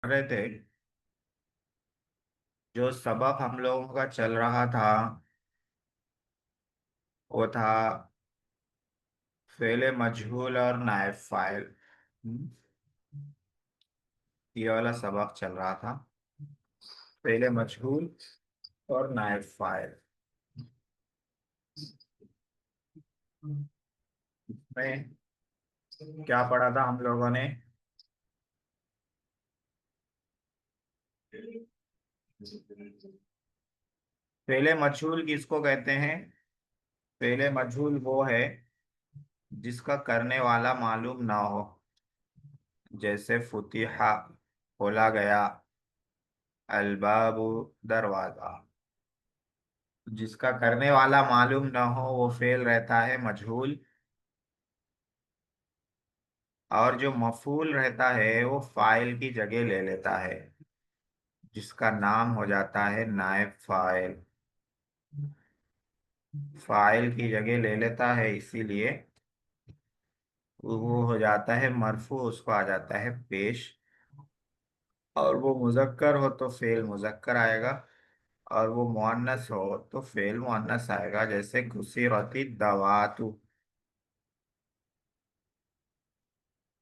रहे थे। जो सबक हम लोगों का चल रहा था वो था फेले मजहूल और नायब फाइल। हम्म, ये वाला सबक चल रहा था, फेले मजहूल और नायब फाइल में क्या पढ़ा था हम लोगों ने। फेले मजहूल किसको कहते हैं? फेले मजहूल वो है जिसका करने वाला मालूम ना हो। जैसे फुतिहा, खोला गया, अलबाबु, दरवाजा। जिसका करने वाला मालूम ना हो वो फेल रहता है मजहूल। और जो मफूल रहता है वो फाइल की जगह ले लेता है, जिसका नाम हो जाता है नायब फाइल। फाइल की जगह ले लेता है, इसीलिए वो हो जाता है मरफू, उसको आ जाता है पेश। और वो मुजक्कर हो तो फेल मुजक्कर आएगा, और वो मुअन्नस हो तो फेल मुअन्नस आएगा। जैसे कुसिरती दवातु,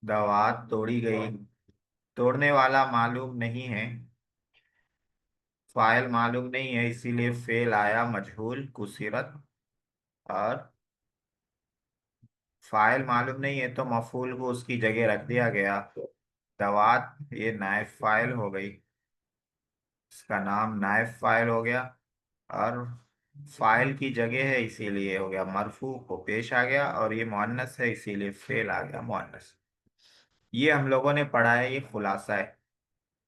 दवात तोड़ी गई। तोड़ने वाला मालूम नहीं है, फाइल मालूम नहीं है, इसीलिए फेल आया मजहूल कुसिरत। और फाइल मालूम नहीं है तो मफूल को उसकी जगह रख दिया गया। दवात ये नायब फाइल हो गई, इसका नाम नायब फाइल हो गया। और फाइल की जगह है इसीलिए हो गया मरफू, को पेश आ गया। और ये मुअन्नस है इसीलिए फेल आ गया मुअन्नस। ये हम लोगों ने पढ़ा है, ये खुलासा है।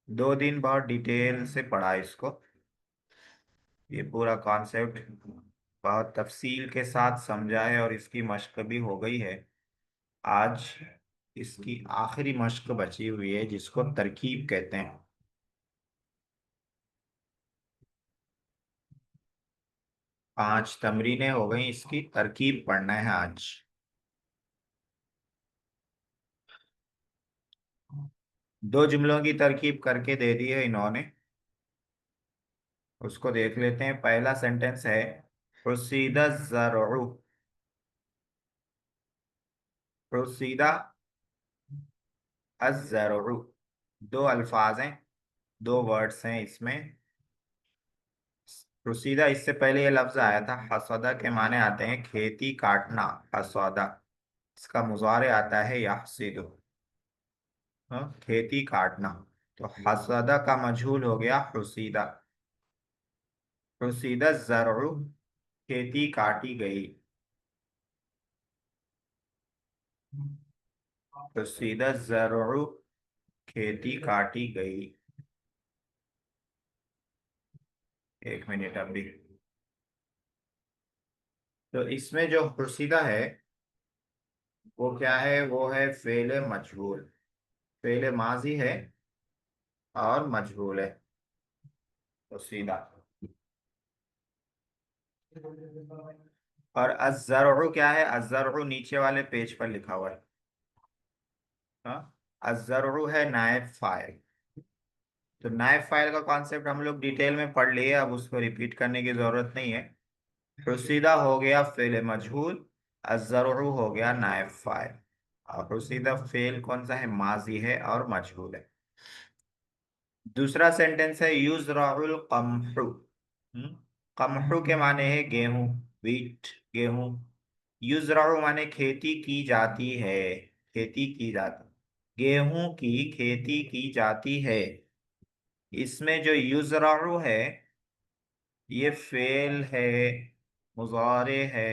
2 दिन बहुत डिटेल से पढ़ा इसको। ये पूरा कॉन्सेप्ट बहुत तफसील के साथ समझा है और इसकी मश्क भी हो गई है। आज इसकी आखिरी मश्क बची हुई है जिसको तरकीब कहते हैं। 5 तमरीनें हो गई, इसकी तरकीब पढ़ना है आज। 2 जुमलों की तरकीब करके दे दी है इन्होंने, उसको देख लेते हैं। पहला सेंटेंस है प्रोसीदा ज़रउ। प्रोसीदा अज़्ज़रउ, 2 अल्फाज हैं, 2 वर्ड्स हैं इसमें। प्रोसीदा, इससे पहले ये लफ्ज आया था हसदा, के माने आते हैं खेती काटना। हसदा, इसका मुजारे आता है यहसिदु, हाँ, खेती काटना। तो हसदा का मजहूल हो गया हुसीदा। हुसीदा ज़रउ, खेती काटी गई। हुसीदा ज़रउ, खेती काटी गई। 1 मिनट अभी। तो इसमें जो हुसीदा है वो क्या है? वो है फेले मजहूल। फेले माजी है और मजहूल है हुसीदा। और अज़्ज़रउ क्या है? अज़्ज़रउ नीचे वाले पेज पर लिखा हुआ है। हाँ, अज़्ज़रउ है नायब फाइल। तो नायब फाइल का कॉन्सेप्ट हम लोग डिटेल में पढ़ लिए, अब उसको रिपीट करने की जरूरत नहीं है। हुसीदा हो गया फेल मजहूल, अज़्ज़रउ हो गया नायब फाइल। और हुसीदा फेल कौन सा है? माजी है और मजहूल है। दूसरा सेंटेंस है युज़रउल कमहु। कमहु के माने है गेहूं, वीट, गेहूं। युज़रउ माने खेती की जाती है, खेती की जाती, गेहूं की खेती की जाती है। इसमें जो युज़रउ है ये फेल है, मुजारे है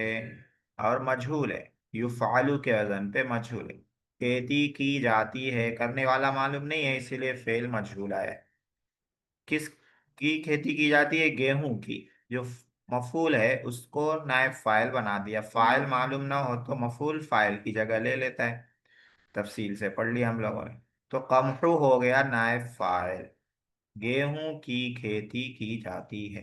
और मजहूल है। युफ़अलु के वजन पे मजहूल है। खेती की जाती है, करने वाला मालूम नहीं है इसीलिए फेल मजहूल आया है। किस की खेती की जाती है? गेहूं की। जो मफूल है उसको नायब फाइल बना दिया। फाइल मालूम ना हो तो मफूल फाइल की जगह ले लेता है। तफसील से पढ़ लिया हम लोगों ने। तो कमहू हो गया नायब फाइल, गेहूं की खेती की जाती है।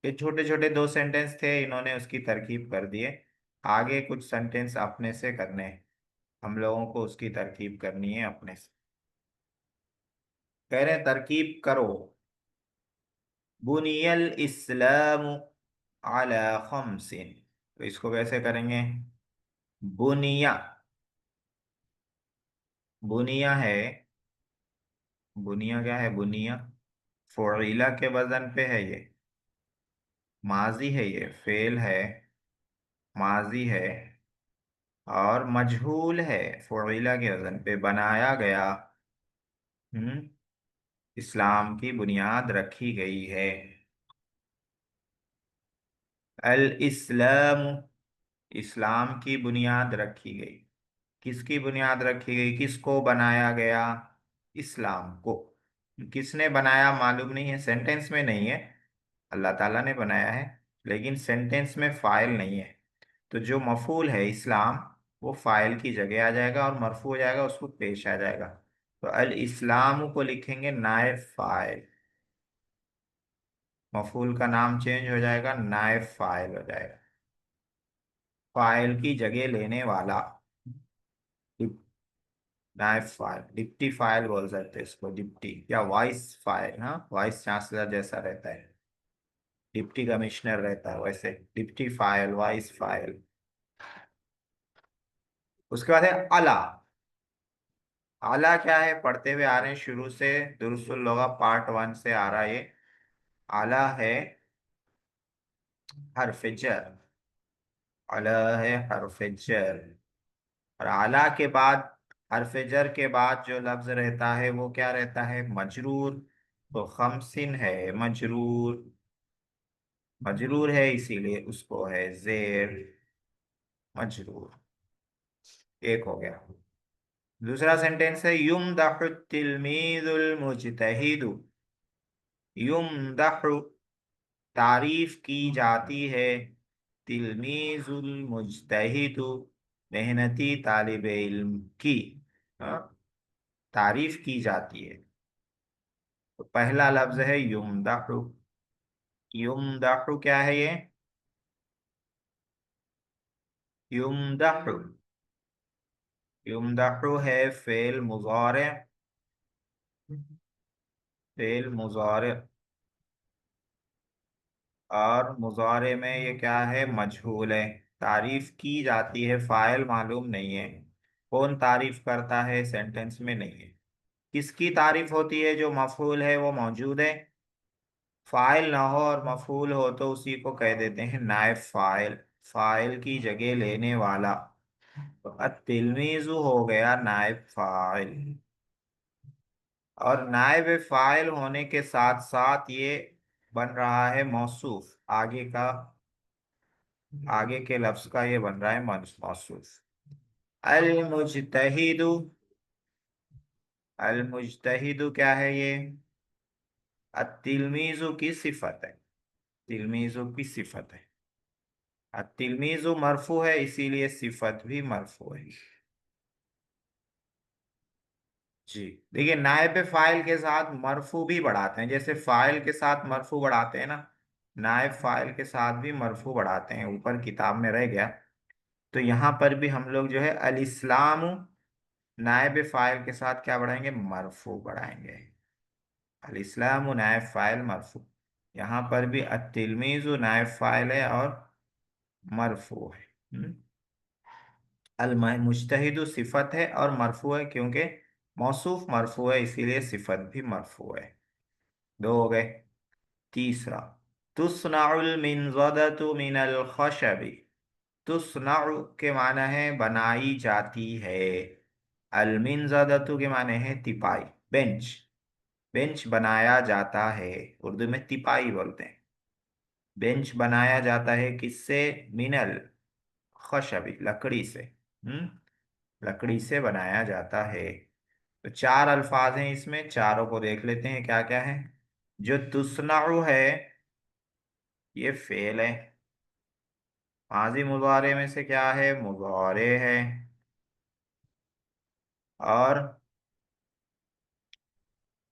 ये छोटे छोटे 2 सेंटेंस थे, इन्होंने उसकी तरकीब कर दिए। आगे कुछ सेंटेंस अपने से करने हैं, हम लोगों को उसकी तरकीब करनी है अपने से। कह रहे हैं तरकीब करो। बुनियल इस्लाम अला खमसिन, तो इसको कैसे करेंगे? बुनिया, बुनिया है, बुनिया क्या है? बुनिया फ़ुइला के वजन पे है ये, माजी है, ये फेल है, माजी है, और मजहूल है, फ़ुइला के वजन पे बनाया गया। हम्म, इस्लाम की बुनियाद रखी गई है। अल इस्लाम, इस्लाम की बुनियाद रखी गई। किसकी बुनियाद रखी गई? किसको बनाया गया? इस्लाम को। किसने बनाया मालूम नहीं है, सेंटेंस में नहीं है, अल्लाह ताला ने बनाया है, लेकिन सेंटेंस में फाइल नहीं है। तो जो मफूल है इस्लाम, वो फाइल की जगह आ जाएगा और मरफू हो जाएगा, उसको पेश आ जाएगा। तो अल इस्लाम को लिखेंगे नायब फाइल, मफूल का नाम चेंज हो जाएगा, नायब फाइल हो जाएगा, फाइल की जगह लेने वाला। नायब फाइल, डिप्टी फाइल बोल सकते हैं इसको, डिप्टी या वाइस फाइल। हाँ, वाइस चांसलर जैसा रहता है, डिप्टी कमिश्नर रहता है वैसे, डिप्टी फाइल, वाइस फाइल। उसके बाद है अला। आला क्या है? पढ़ते हुए आ रहे हैं शुरू से, दुरुस्तुल लोगा पार्ट 1 से आ रहा है ये। आला है हरफ जर, आला है हरफ जर। और आला के बाद, हरफ जर के बाद जो लफ्ज रहता है वो क्या रहता है? मजरूर। तो खमसिन है मजरूर, मजरूर है इसीलिए उसको है जेर मजरूर। एक हो गया। दूसरा सेंटेंस है युमदहु तिलमीजुल मुजतहिदु। युमदहु, तारीफ की जाती है, तिलमीजुल मुजतहिदु, मेहनती तालिब इल्म की। हाँ, तारीफ की जाती है। तो पहला लफ्ज है युमदहु। युमदहु क्या है ये? युमदहु, युमदहु है फेल मुजारे, फेल मुजारे। और मुजारे में ये क्या है? मजहूल है। तारीफ की जाती है, फाइल मालूम नहीं है, कौन तारीफ करता है सेंटेंस में नहीं है। किसकी तारीफ होती है? जो मफूल है वो मौजूद है। फाइल ना हो और मफूल हो तो उसी को कह देते हैं नायब फाइल, फाइल की जगह लेने वाला। तो अतिलमीजु हो गया नायब फाइल। और नायब फाइल होने के साथ साथ ये बन रहा है मौसूफ, आगे का, आगे के लफ्ज का ये बन रहा है मौसूफ। अल मुजतहिदु, अल मुजतहिदु क्या है ये? अतिलमीजु की सिफत है, तिलमीजु की सिफत है। तिलमीजु मरफू है इसीलिए सिफत भी मरफू है। जी, देखिए नायब फाइल के साथ मरफू भी बढ़ाते हैं, जैसे फाइल के साथ मरफू बढ़ाते हैं ना, नायब फाइल के साथ भी मरफू बढ़ाते हैं, ऊपर किताब में रह गया। तो यहाँ पर भी हम लोग जो है अल इस्लाम, नायब फाइल के साथ क्या बढ़ाएंगे? मरफू बढ़ाएंगे। अल इस्लाम नायब फाइल मरफू। यहाँ पर भी अतिलमीजु नायब फाइल है और मरफू है। अल मुजतहिदु सिफत है और मरफू है, क्योंकि मौसूफ मरफू है इसीलिए सिफत भी मरफू है। दो हो गए। तीसरा, तुस्नाउल मिनज़दतु मिनल खशबी। तुस्नाउ के माने है बनाई जाती है, अल मिनज़दतु के माने है तिपाई, बेंच। बेंच बनाया जाता है, उर्दू में तिपाई बोलते हैं। बेंच बनाया जाता है किससे? मिनल खशबी, लकड़ी से। लकड़ी से बनाया जाता है। तो चार अल्फाज हैं इसमें, चारों को देख लेते हैं क्या क्या है। जो तुस्नाउ है ये फेल है, माजी मुजारे में से क्या है? मुजारे है। और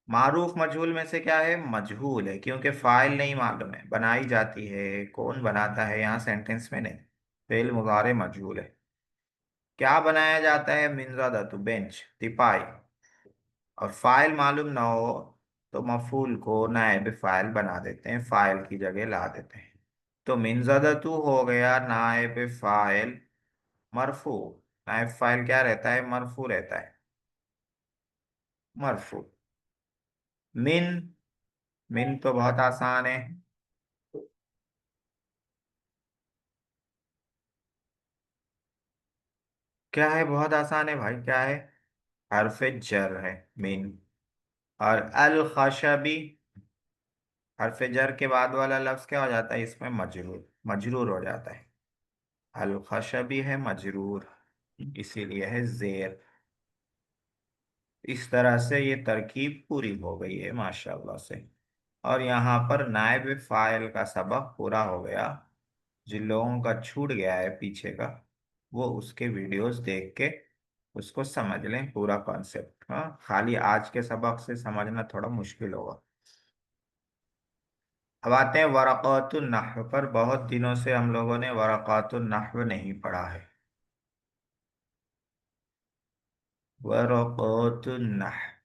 मारूफ मजहूल में से क्या है? मजहूल है, क्योंकि फाइल नहीं मालूम है, बनाई जाती है, कौन बनाता है यहाँ सेंटेंस में नहीं। फेल मुजारे मजहूल है। क्या बनाया जाता है? मिनजादा तो बेंच, तिपाई। और फाइल मालूम ना हो तो मफूल को नायब फाइल बना देते हैं, फाइल की जगह ला देते हैं। तो मिनजदतु हो गया नायब फाइल मरफू। नायब फाइल क्या रहता है? मरफू रहता है, मरफू। मिन, मिन तो बहुत आसान है। क्या है? बहुत आसान है भाई, क्या है? हरफ जर है मिन। और अल खशबी, हरफ जर के बाद वाला लफ्ज क्या हो जाता है इसमें? मजरूर, मजरूर हो जाता है। अल खशबी है मजरूर, इसीलिए है जेर। इस तरह से ये तरकीब पूरी हो गई है माशाल्लाह से। और यहाँ पर नायब फाइल का सबक पूरा हो गया। जिन लोगों का छूट गया है पीछे का, वो उसके वीडियोस देख के उसको समझ लें पूरा कॉन्सेप्ट। हाँ, खाली आज के सबक से समझना थोड़ा मुश्किल होगा। अब आते हैं वरक़ातुन नहव पर। बहुत दिनों से हम लोगों ने वरक़ातुन नहव नहीं पढ़ा है। वरक़ातुन नहव,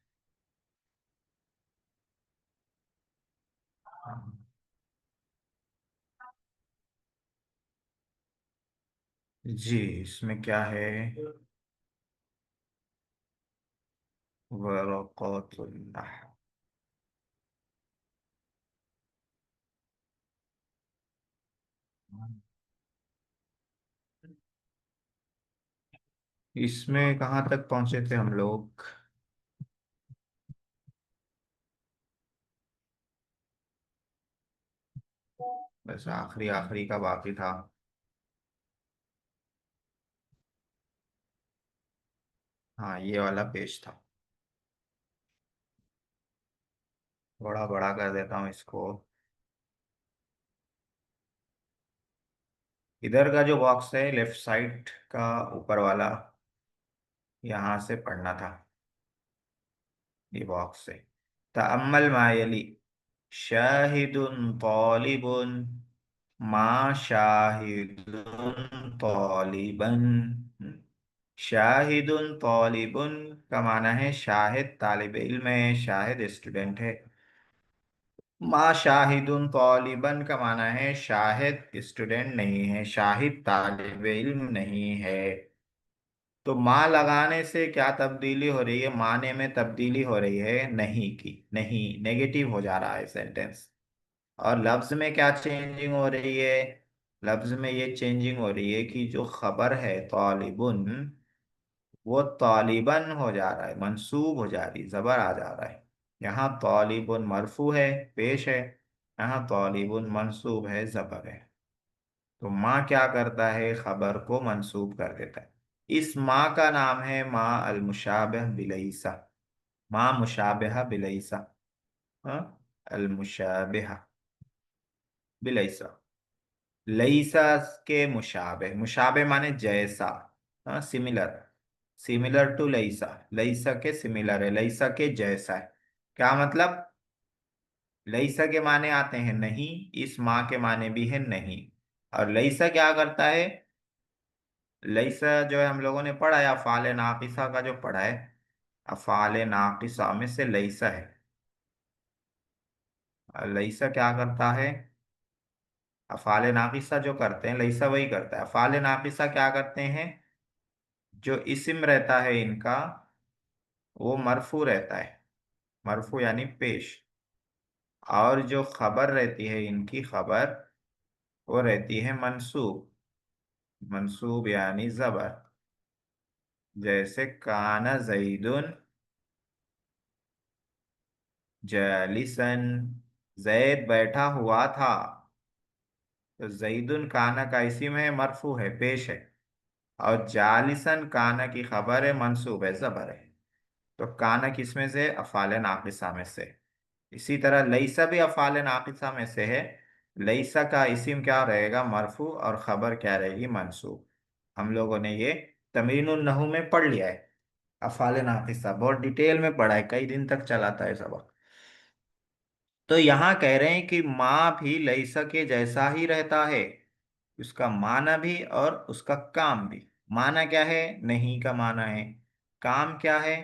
जी इसमें क्या है? वरक़ातुन नहव, इसमें कहाँ तक पहुंचे थे हम लोग? बस आखिरी आखिरी का बाकी था। हाँ, ये वाला पेज था। बड़ा बड़ा कर देता हूँ इसको। इधर का जो बॉक्स है लेफ्ट साइड का ऊपर वाला, यहाँ से पढ़ना था ये बॉक्स से। तअम्मल मायली, शाहिदुन तालिबुन, मा शाहिदुन तालिबन। शाहिदुन तालिबुन का माना है शाहिद तालिब इल्म है, शाहिद स्टूडेंट है। मा शाहिदुन तालिबन का माना है शाहिद स्टूडेंट नहीं है, शाहिद तालिब इल्म नहीं है। तो माँ लगाने से क्या तब्दीली हो रही है? माने में तब्दीली हो रही है नहीं की, नहीं, नेगेटिव हो जा रहा है सेंटेंस। और लफ्ज में क्या चेंजिंग हो रही है? लफ्ज में ये चेंजिंग हो रही है कि जो खबर है तालिबुन, वो तालिबन हो जा रहा है, मंसूब हो जा रही, जबर आ जा रहा है। यहाँ तालिबुन मरफू है, पेश है। यहाँ तालिबुन मंसूब है, जबर है। तो माँ क्या करता है? खबर को मंसूब कर देता है। इस माँ का नाम है माँ अल मुशाबिह बिलईसा। माँ मुशाबिहा बिलईसा। हाँ, अल मुशाबिहा बिलईसा। लईसा के मुशाबे, मुशाबे माने जैसा। हाँ, सिमिलर, सिमिलर टू लईसा। लईसा के सिमिलर है, लईसा के जैसा है। क्या मतलब? लईसा के माने आते हैं नहीं, इस माँ के माने भी है नहीं। और लईसा क्या करता है? लईसा जो है हम लोगों ने पढ़ा है अफ़ाल नाकिसा का, जो पढ़ा है अफ़ाल नाकिसा में से लईसा है। और लईसा क्या करता है? अफ़ाल नाकिसा जो करते हैं लईसा वही करता है। अफ़ाल नाकिसा क्या करते हैं? जो इस्म रहता है इनका वो मरफू रहता है, मरफू यानी पेश। और जो खबर रहती है इनकी, खबर वो रहती है मंसूब, मंसूब यानी जबर। जैसे काना जईदुन जालिसन, जैद बैठा हुआ था। तो जईदुन काना का इस्म है, मरफू है, पेश है। और जालिसन काना की खबर है, मंसूब है, जबर है। तो काना किसमें से? अफ़ाल नाकिसा में से। इसी तरह लईसा भी अफ़ाल नाकिसा में से है। लईसा का इस्म क्या रहेगा? मरफू, और खबर क्या रहेगी? मंसूब। हम लोगों ने ये तमरीनुन नहू में पढ़ लिया है। अफ़ाल नाकिसा बहुत डिटेल में पढ़ा है, कई दिन तक चलाता है सबक। तो यहाँ कह रहे हैं कि माँ भी लईसा के जैसा ही रहता है, उसका माना भी और उसका काम भी। माना क्या है? नहीं का माना है। काम क्या है?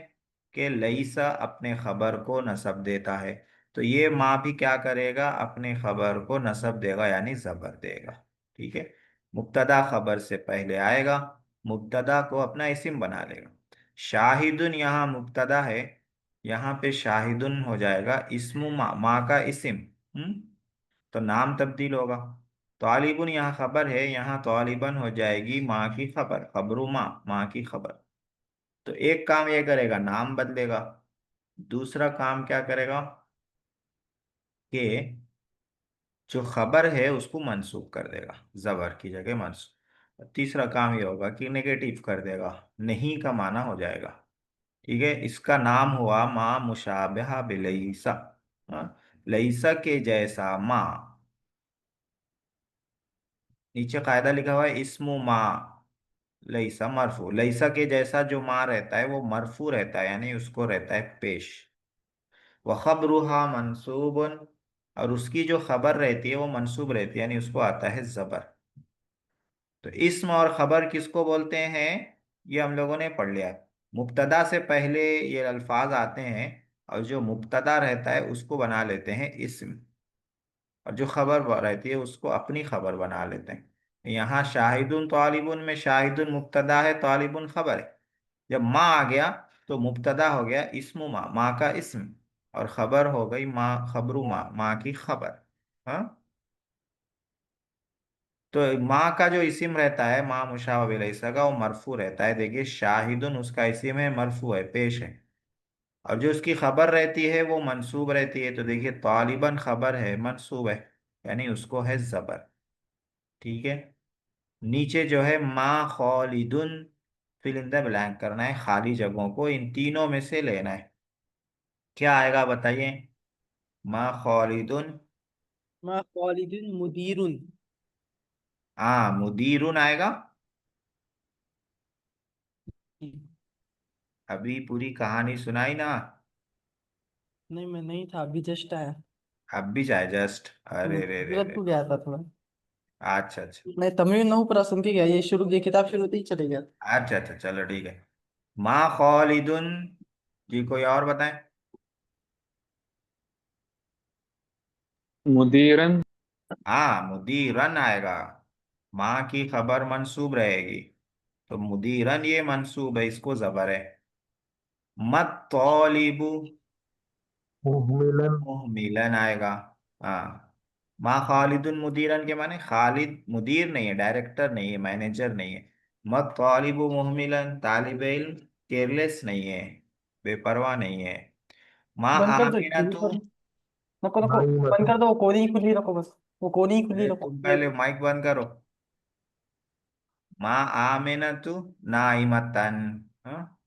कि लईसा अपने खबर को नसब देता है, तो ये माँ भी क्या करेगा, अपने खबर को नसब देगा यानी जबर देगा। ठीक है, मुब्तदा खबर से पहले आएगा, मुब्तदा को अपना इस्म बना लेगा। शाहिदुन यहाँ मुब्तदा है, यहाँ पे शाहिदुन हो जाएगा इस्मु माँ, माँ का इस्म। तो नाम तब्दील होगा। तालिबुन यहाँ खबर है, यहाँ तालिबन हो जाएगी माँ की खबर, खबरू माँ, माँ की खबर। तो एक काम ये करेगा, नाम बदलेगा। दूसरा काम क्या करेगा कि जो खबर है उसको मंसूब कर देगा, जबर की जगह मंसूब। तीसरा काम ये होगा कि नेगेटिव कर देगा, नहीं का माना हो जाएगा। ठीक है, इसका नाम हुआ माँ मुशाबिहा बिलईसा। हाँ, लईसा के जैसा माँ। नीचे कायदा लिखा हुआ है इस्मु माँ लईसा मरफू, लईसा के जैसा जो माँ रहता है वो मरफू रहता है यानी उसको रहता है पेश। व खबरुहा मंसूबन, और उसकी जो खबर रहती है वो मंसूब रहती है यानी उसको आता है जबर। तो इस्म और खबर किसको बोलते हैं, ये हम लोगों ने पढ़ लिया। मुब्तदा से पहले ये अल्फाज आते हैं, और जो मुब्तदा रहता है उसको बना लेते हैं इस्म, और जो खबर रहती है उसको अपनी खबर बना लेते हैं। यहाँ शाहिदुन तालिबुन में शाहिदुन मुब्तदा है, तालिबुन खबर है। जब माँ आ गया तो मुब्तदा हो गया इस्मु माँ, माँ का इस्म, और खबर हो गई माँ, खबरू माँ, माँ की खबर। हाँ, तो माँ का जो इस्म रहता है माँ मुशाबह लैसा का, वो मरफू रहता है। देखिए शाहिदुन उसका इस्म है, मरफू है, पेश है। और जो उसकी खबर रहती है वो मंसूब रहती है, तो देखिए तालिबन खबर है, मंसूब है, यानी उसको है जबर। ठीक है, नीचे जो है माँ खालिदुन, फिल इन द ब्लैंक करना है, खाली जगहों को इन तीनों में से लेना है। क्या आएगा बताइए, माँ खालिदुन। माँ खालिदुन मुदीरुन। हाँ, मुदीरुन आएगा। अभी पूरी कहानी सुनाई ना। नहीं, मैं नहीं था, अभी जस्ट आया। अब भी जाए जस्ट, अरे रे रे गुजरात रे। को गया था थोड़ा। अच्छा अच्छा। मैं तमिल नहीं पूरा सुन के गया, ये शुरू, ये किताब शुरू होते ही चले गया। अच्छा अच्छा, चलो ठीक है। माँ खालिदुन जी, कोई और बताएं। मुदीरन। हाँ, मुदीरन आएगा, माँ की खबर मंसूब रहेगी, तो मुदीरन ये मंसूब है, इसको जबर है। मत तौलिबू, मुहमिलन। मिलन आएगा। हाँ, माँ खालिदुन मुदीरन के माने खालिद मुदीर नहीं है, डायरेक्टर नहीं है, मैनेजर नहीं है। मत तालिबु मुहमिलन, तालिब इल्म केयरलेस नहीं है, बेपरवाह नहीं है। माँ बंद कर दो आमिना यहीं तू। पर। नको नको, नाई बंद मतलब। कर दो, वो कोनी ही खुली रखो बस। वो कोनी ही खुली अरे रखो तुम ये। पहले माइक बंद करो। माँ आमिना तू नाइमतन। हाँ,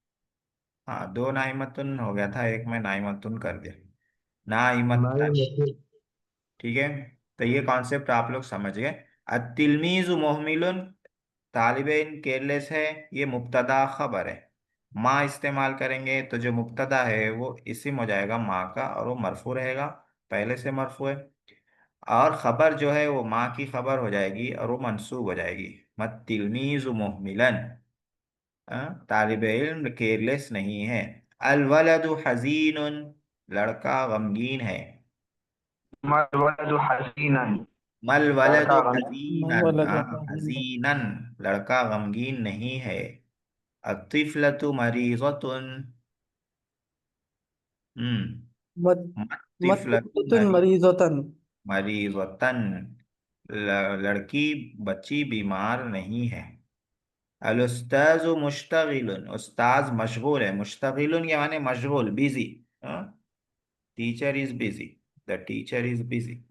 हाँ, दो नाइमतुन हो गया था, एक में नाइमतुन कर दिया, नाई नाइमतन। मतलब। ठीक है, तो ये कॉन्सेप्ट आप लोग समझ गए। अतिलमीजु मोहमिलुन, तालिब इल्म केयरलेस है, ये मुब्तदा खबर है। माँ इस्तेमाल करेंगे तो जो मुब्तदा है वो इस्म हो जाएगा माँ का, और वो मरफू रहेगा, पहले से मरफू है। और खबर जो है वो माँ की खबर हो जाएगी और वो मंसूब हो जाएगी। मत तिलमीजु मोहमिलन, तालिब इल्म केयरलेस नहीं है। अल वलदु हजीनुन, लड़का गमगीन है। मल वलदु हसीनन। मल वलदु लड़का गम। मैं हजीनन, बोला था हजीनन, लड़का गमगीन नहीं है। अतिफलतु मरीजतुन। मत मत मतिफलतु तुन मरीजतन। मरीजतन, लड़की बच्ची बीमार नहीं है। अल उस्ताज मुश्तगिलुन, उस्ताज मशगूल है, मुश्तगिलुन ये माने मशगूल, busy. Teacher is busy, the teacher is busy.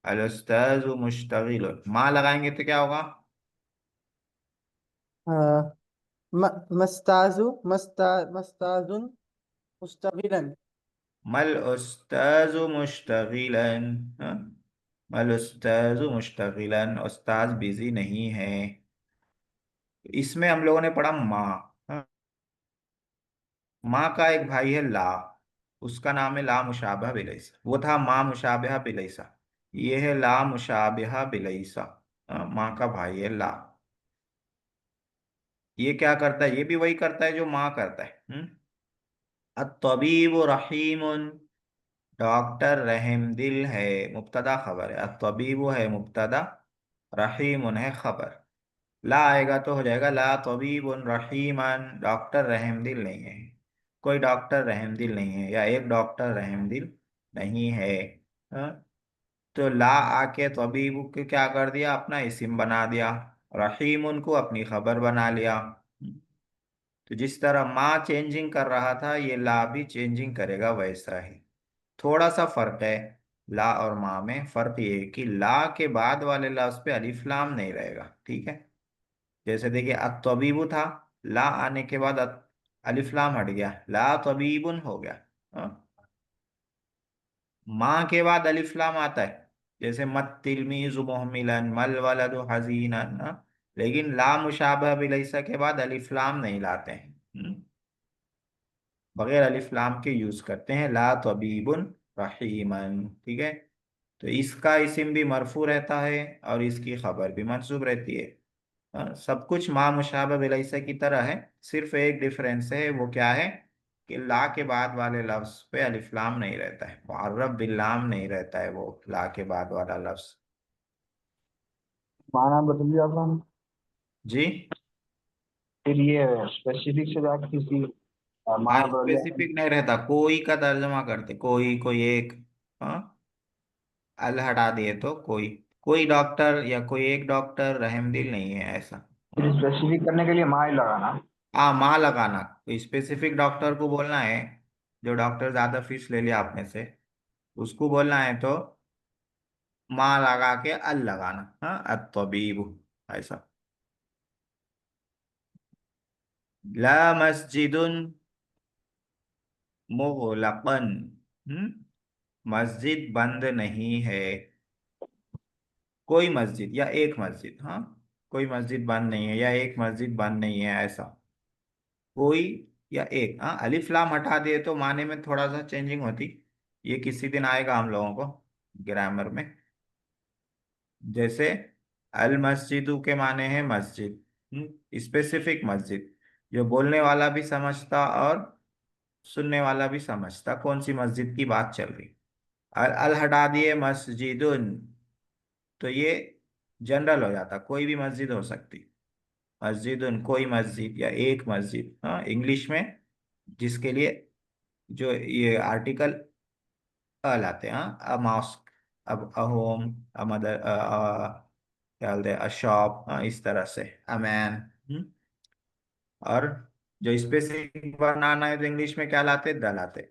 अल उस्ताज मुश्तगिलुन, माँ लगाएंगे तो क्या होगा, हाँ, मस्ताजु मस्ताजुन मुस्तगिलन। मल उस्ताज मुश्तगिलन। हाँ? मल उस्ताज मुश्तगिलन, उस्ताज बिजी नहीं है। इसमें हम लोगों ने पढ़ा माँ। हाँ? माँ का एक भाई है ला, उसका नाम है ला मुशाबह बिलैसा, वो था माँ मुशाबह बिलैसा। ये है ला मुशाबह बिलैसा। माँ का भाई है ला। ये क्या करता है, ये भी वही करता है जो माँ करता है। अत्तबीब रहीमुन, डॉक्टर रहम दिल है। मुब्तदा खबर है, अत्तबीब है मुब्तदा, रहीमुन है खबर। ला आएगा तो हो जाएगा ला तबीबुन रहीमन, डॉक्टर रहम दिल नहीं है, कोई डॉक्टर रहम दिल नहीं है, या एक डॉक्टर रहम दिल नहीं है। हाँ? तो ला आके तबीब को क्या कर दिया, अपना इस्म बना दिया, रहीमुन को अपनी खबर बना लिया। तो जिस तरह माँ चेंजिंग कर रहा था, ये ला भी चेंजिंग करेगा वैसा ही। थोड़ा सा फर्क है ला और माँ में, फर्क ये है कि ला के बाद वाले लफ्ज पे अलिफ लाम नहीं रहेगा, ठीक है। जैसे देखिए अतबीबु था, ला आने के बाद अलिफ लाम हट गया, ला तबीबुन हो गया। हाँ? माँ के बाद अलिफ लाम आता है, जैसे मत तिलमीजु मुहमिलन मल वलदु हजीनन। हाँ? लेकिन ला मुशाबह बिलैसा के बाद अलिफ लाम नहीं लाते हैं। बगैर अलिफ लाम के यूज करते हैं, ला तबीबुन रहीमन, ठीक है। तो इसका इस्म भी मरफू रहता है और इसकी खबर भी मंसूब रहती है। सब कुछ मा मुशाबह बिलैसा की तरह है, सिर्फ एक डिफरेंस है, वो क्या है कि ला के बाद वाले लफ्ज पे अलिफ लाम नहीं रहता है, मुअर्रब बिल्लाम नहीं रहता है वो ला के बाद वाला लफ्ज। माना बदल दिया आपने। जी फिर ये स्पेसिफिक से जाके किसी हाँ, माना बदल दिया। स्पेसिफिक नहीं रहता, कोई का तर्जमा करते, कोई कोई एक। हाँ, अल हटा दिए तो कोई, कोई डॉक्टर या कोई एक डॉक्टर रहमदिल नहीं है ऐसा। फिर हाँ, स्पेसिफिक करने के लिए मा ही लगाना। हाँ माँ लगाना, कोई स्पेसिफिक डॉक्टर को बोलना है, जो डॉक्टर ज्यादा फीस ले लिया आपने से, उसको बोलना है तो माँ लगा के अल लगाना। हाँ, अत्तबीब ऐसा। ला मस्जिदुन मुगलकन, मस्जिद बंद नहीं है, कोई मस्जिद या एक मस्जिद। हाँ, कोई मस्जिद बंद नहीं है या एक मस्जिद बंद नहीं है ऐसा। कोई या एक, हाँ अलिफ लाम हटा दिए तो माने में थोड़ा सा चेंजिंग होती, ये किसी दिन आएगा हम लोगों को ग्रामर में। जैसे अल मस्जिदु के माने हैं मस्जिद, स्पेसिफिक मस्जिद, जो बोलने वाला भी समझता और सुनने वाला भी समझता कौन सी मस्जिद की बात चल रही। अल अल हटा दिए मस्जिदुन, तो ये जनरल हो जाता, कोई भी मस्जिद हो सकती। मस्जिदुन कोई मस्जिद या एक मस्जिद। हाँ, इंग्लिश में जिसके लिए जो ये आर्टिकल अ लाते हैं, हाँ, अ मॉस्क, अब अ होम, अ मदर, क्या बोलते हैं, अ शॉप, इस तरह से अ मैन। और जो स्पेसिफिक बनाना है तो इंग्लिश में क्या लाते, द लाते,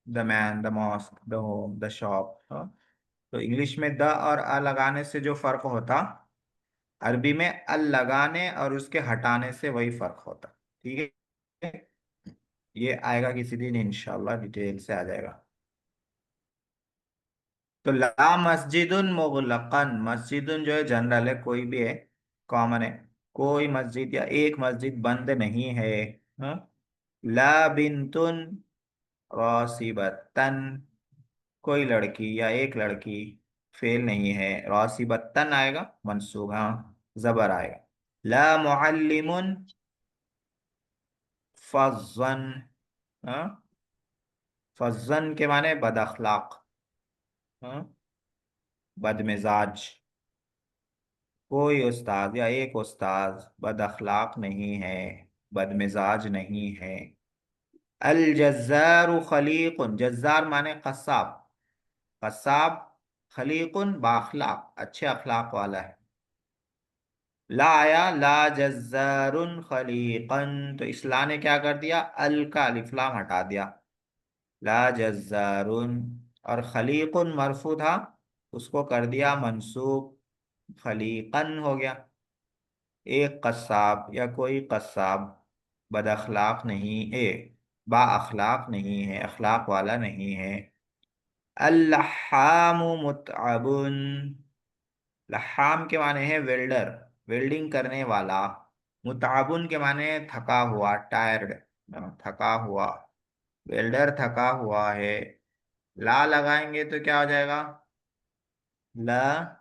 the man, the mosque, the home, the shop. तो इंग्लिश में द और अ लगाने से जो फर्क होता, अरबी में अल लगाने और उसके हटाने से वही फर्क होता, ठीक है। ये आएगा किसी दिन इंशाल्लाह, डिटेल से आ जाएगा। तो ला मस्जिदुन मुगलकन, मस्जिदुन जो है जनरल है, कोई भी है, कॉमन है, कोई मस्जिद या एक मस्जिद बंद नहीं है। हाँ? ला बिंतुन रौसिबतन, कोई लड़की या एक लड़की फेल नहीं है, रौसिबतन आएगा मंसूब, हाँ जबर आएगा। ला मुअल्लिमुन फज़्ज़न, हाँ, फज़्ज़न के माने बद अखलाक, हाँ, बदमिजाज, कोई उस्ताद या एक उस्ताद बद अखलाक नहीं है, बदमिजाज नहीं है। अल जज़्ज़ारु खलीकुन, जज़्ज़ार माने कस्साब, कस्साब, खलीकुन बाखलाक, अच्छे अखलाक वाला है। ला आया ला जज़्ज़ारुन खलीकन, तो इस ला ने क्या कर दिया, अल का अलिफ लाम हटा दिया, ला जज़्ज़ारुन। और खलीकुन मरफू था, उसको कर दिया मंसूब, खलीकन हो गया। एक कस्साब या कोई कस्साब बद अखलाक नहीं है, बा अखलाक नहीं है, अखलाक वाला नहीं है। अल्लहामु मुतअबुन, लहाम के माने हैं वेल्डर, वेल्डिंग करने वाला। मुतअबुन के माने थका हुआ, टायर्ड, थका हुआ, वेल्डर थका हुआ है। ला लगाएंगे तो क्या हो जाएगा, ला,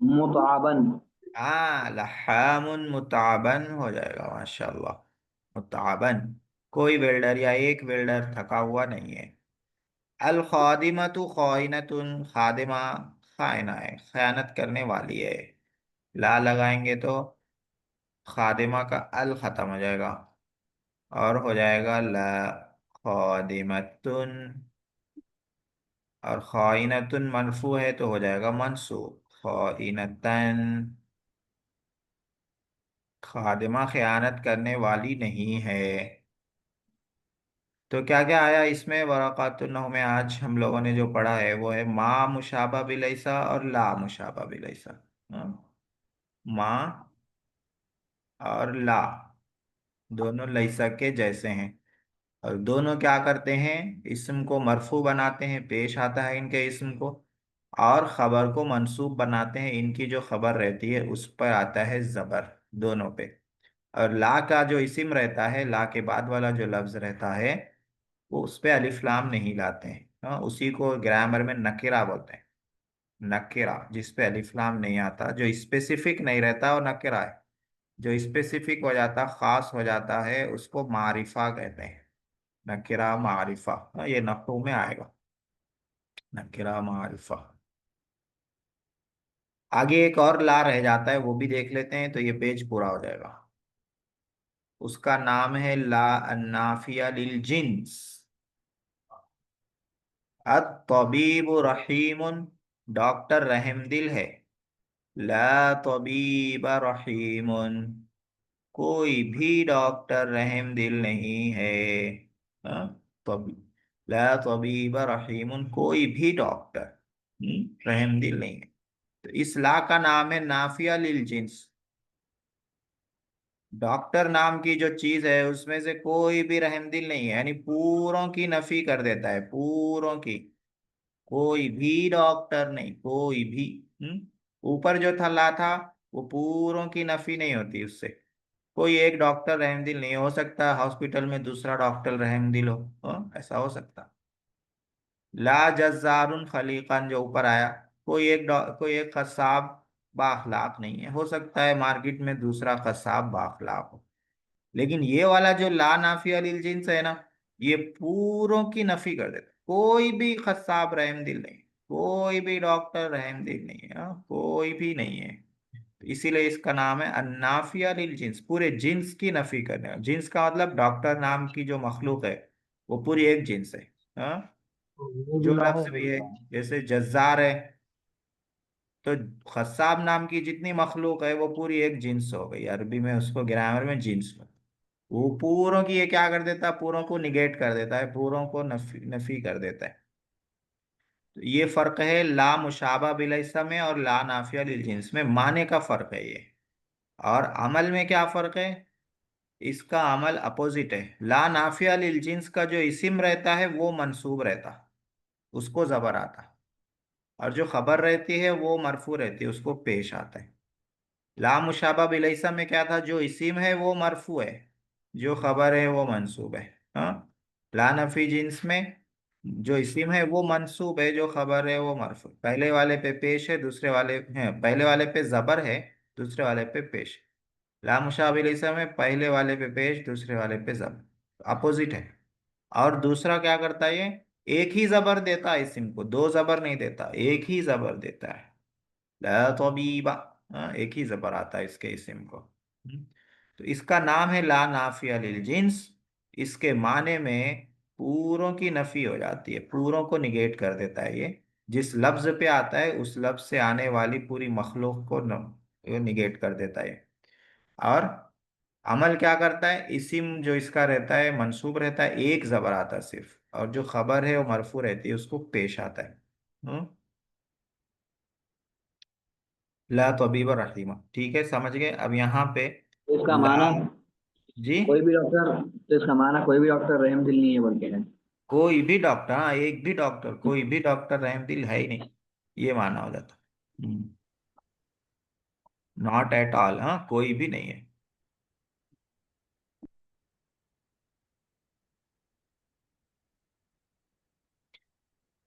मुतआबन। हाँ, लहामुन मुताबन हो जाएगा, माशाल्लाह। मुताबन, कोई वेल्डर या एक वेल्डर थका हुआ नहीं है। अल खादिमतु खाइनतुन, खादिमा खाइना है, खयानत करने वाली है। ला लगाएंगे तो खादिमा का अल खत्म हो जाएगा और हो जाएगा ला खादिमतुन। और खाइनतुन मरफू है तो हो जाएगा मंसूब खाइनतन। खादिमा खयानत करने वाली नहीं है। तो क्या क्या आया इसमें वराक़ातुन्नहू में आज हम लोगों ने जो पढ़ा है वो है मा मुशाबा बिलैसा और ला मुशाबा बिलैसा। हाँ? मा और ला दोनों लैसा के जैसे हैं, और दोनों क्या करते हैं, इस्म को मरफू बनाते हैं, पेश आता है इनके इस्म को, और खबर को मंसूब बनाते हैं, इनकी जो खबर रहती है उस पर आता है जबर, दोनों पे। और ला का जो इस्म रहता है, ला के बाद वाला जो लफ्ज रहता है वो उस पे अलिफ लाम नहीं लाते हैं। हाँ, उसी को ग्रामर में नकिरा बोलते हैं। नकिरा जिस पे अलिफ लाम नहीं आता, जो स्पेसिफिक नहीं रहता वो नकिरा है। जो स्पेसिफिक हो जाता, खास हो जाता है, उसको मारिफा कहते हैं। नकिरा मारिफा, हाँ, ये नहू में आएगा, नकिरा मारिफा। आगे एक और ला रह जाता है, वो भी देख लेते हैं तो ये पेज पूरा हो जाएगा। उसका नाम है ला अन्नाफिया लिल जिन्स। अत-तबीब रहीमुन, डॉक्टर रहमदिल है। ला तबीब रहीमुन, कोई भी डॉक्टर रहमदिल नहीं है। हाँ, तबी ला तबीब रहीमुन, कोई भी डॉक्टर रहमदिल नहीं है। तो इस ला का नाम है नाफिया लिल जिन्स। डॉक्टर नाम की जो चीज है उसमें से कोई भी रहमदिल नहीं है, यानी पूरों की नफी कर देता है, पूरों की। कोई भी डॉक्टर नहीं, कोई भी। ऊपर जो थल्ला था वो पूरों की नफी नहीं होती उससे। कोई एक डॉक्टर रहमदिल नहीं हो सकता, हॉस्पिटल में दूसरा डॉक्टर रहमदिल हो, ऐसा हो सकता। ला जज़ारुन खलीकन जो ऊपर आया, कोई एक कसाब बाखलाक नहीं है। हो सकता है मार्केट में दूसरा कसाब बाखलाक हो, लेकिन ये वाला जो ला नाफिया लिल जिन्स है ना, ये पूरों की नफी कर देता। कोई भी खस्साब रहमदिल नहीं, कोई भी डॉक्टर रहमदिल नहीं है, कोई भी नहीं है। तो इसीलिए इसका नाम है अन्नाफिया लिल जिन्स, पूरे जिन्स की नफी करने वाला। जिन्स का मतलब डॉक्टर नाम की जो मखलूक है वो पूरी एक जिन्स है। हाँ? तो ये जो भी ला है, लफ्ज भी है, जैसे जज्जार है, तो खस्साब नाम की जितनी मखलूक है वो पूरी एक जिन्स हो गई, अरबी में उसको ग्रामर में जिन्स। वो पूरों की ये क्या कर देता है, पूरों को निगेट कर देता है, पूरों को नफी नफी कर देता है। तो ये फर्क है ला मुशाबा बिलैसा में और ला नाफिया लिल जिन्स में, माने का फर्क है ये। और अमल में क्या फर्क है, इसका अमल अपोजिट है। ला नाफिया लिल जिन्स का जो इसिम रहता है वो मंसूब रहता, उसको जबर आता। और जो खबर रहती है वो मरफू रहती है, उसको पेश आता है। ला मुशाबा बिलैसा में क्या था, जो इसीम है वो मरफू है, जो खबर है वो मंसूब है। हाँ, ला नफी जिन्स में जो इसीम है वो मंसूब है, जो खबर है वो मरफू। पहले वाले पे पेश है, दूसरे वाले है, पहले वाले पे जबर है, दूसरे वाले पे पेश। ला मुशाबा बिलैसा में पहले वाले पे पेश, दूसरे वाले पे जबर, अपोजिट है। और दूसरा क्या करता है, ये एक ही जबर देता है इसिम को, दो जबर नहीं देता, एक ही जबर देता है। ला तबीबा, हाँ, एक ही जबर आता है इसके इस्म को। तो इसका नाम है ला नाफिया लिल जिन्स। इसके माने में पूरों की नफी हो जाती है, पूरों को निगेट कर देता है ये। जिस लफ्ज पे आता है उस लफ्ज से आने वाली पूरी मखलूक को ये निगेट कर देता है। और अमल क्या करता है, इसिम जो इसका रहता है मंसूब रहता है, एक जबर आता है सिर्फ, और जो खबर है वो मरफू रहती है, उसको पेश आता है। हम्म? ला तबीब रहीमा, ठीक है, समझ गए। अब यहाँ पे तो इसका ला, माना जी, कोई भी डॉक्टर, तो इसका माना कोई भी डॉक्टर रहमदिल नहीं है बोल के है। कोई भी डॉक्टर, हाँ, एक भी डॉक्टर, कोई भी डॉक्टर रहमदिल है ही नहीं, ये माना हो जाता। नॉट एट ऑल, हाँ, कोई भी नहीं है।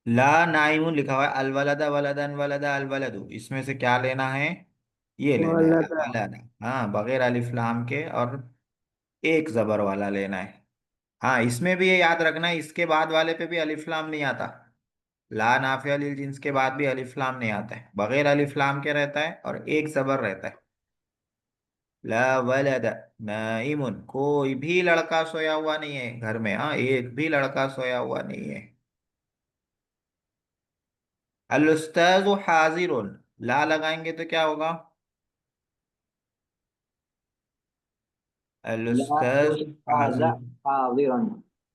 ला नाइमुन लिखा हुआ है, अल वलदा वलदन वलदा अल वलदु, इसमें से क्या लेना है, ये लेना है वलदा। वलदा। हाँ, बगैर अलिफ लाम के और एक जबर वाला लेना है। हाँ, इसमें भी ये याद रखना है, इसके बाद वाले पे भी अलिफ लाम नहीं आता। ला नाफिया लिल जिन्स के बाद भी अलिफ लाम नहीं आता है, बगैर अलिफ लाम के रहता है और एक जबर रहता है। ला वलद नाइमुन, कोई भी लड़का सोया हुआ नहीं है घर में। हाँ, एक भी लड़का सोया हुआ नहीं है। अल उस्ताजु हाजिरुन, ला लगाएंगे तो क्या होगा? अल ला उस्ताज उस्ताज हाजिर। हाजिरन,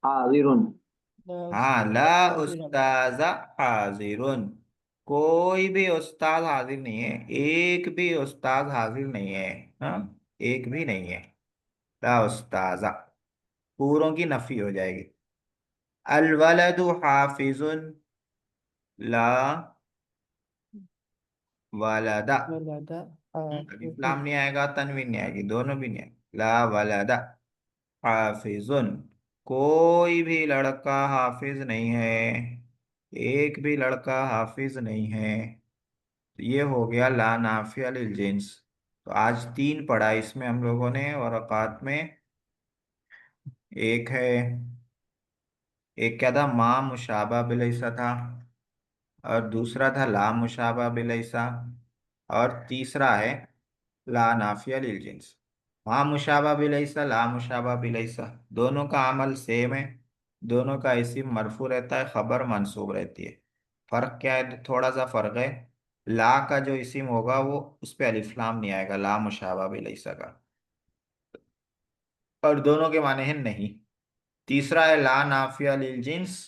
हाजिरुन। हाँ, ला उस्ताजा हाजिरुन, कोई भी उस्ताद हाजिर नहीं है, एक भी उस्ताद हाजिर नहीं है। हाँ, एक भी नहीं है। ला उस्ताजा, पूरों की नफी हो जाएगी। अल वलदु हाफिजुन, ला वलदा। वलदा अलिफ हाफिजुन। लाम नहीं आएगा, तनवीन नहीं आएगी, दोनों भी नहीं आएगी। ला वलदा हाफिजुन, कोई भी लड़का हाफिज नहीं है, एक भी लड़का हाफिज नहीं है। तो ये हो गया ला नाफिया लिल जिन्स। तो आज तीन पढ़ा इसमें हम लोगों ने औकात में। एक है, एक क्या था, माँ मुशाबा बिलैसा था, और दूसरा था ला मुशाबा बिलैसा, और तीसरा है ला नाफिया लिल जिन्स। हाँ, मुशाबा बिलैसा, ला मुशाबा बिलैसा, दोनों का अमल सेम है। दोनों का इस्म मरफू रहता है, खबर मंसूब रहती है। फर्क क्या है? थोड़ा सा फर्क है। ला का जो इस्म होगा वो उस पे अलिफ लाम नहीं आएगा, ला मुशाबा बिलैसा का। और दोनों के माने हैं नहीं। तीसरा है ला नाफिया लिल जिन्स,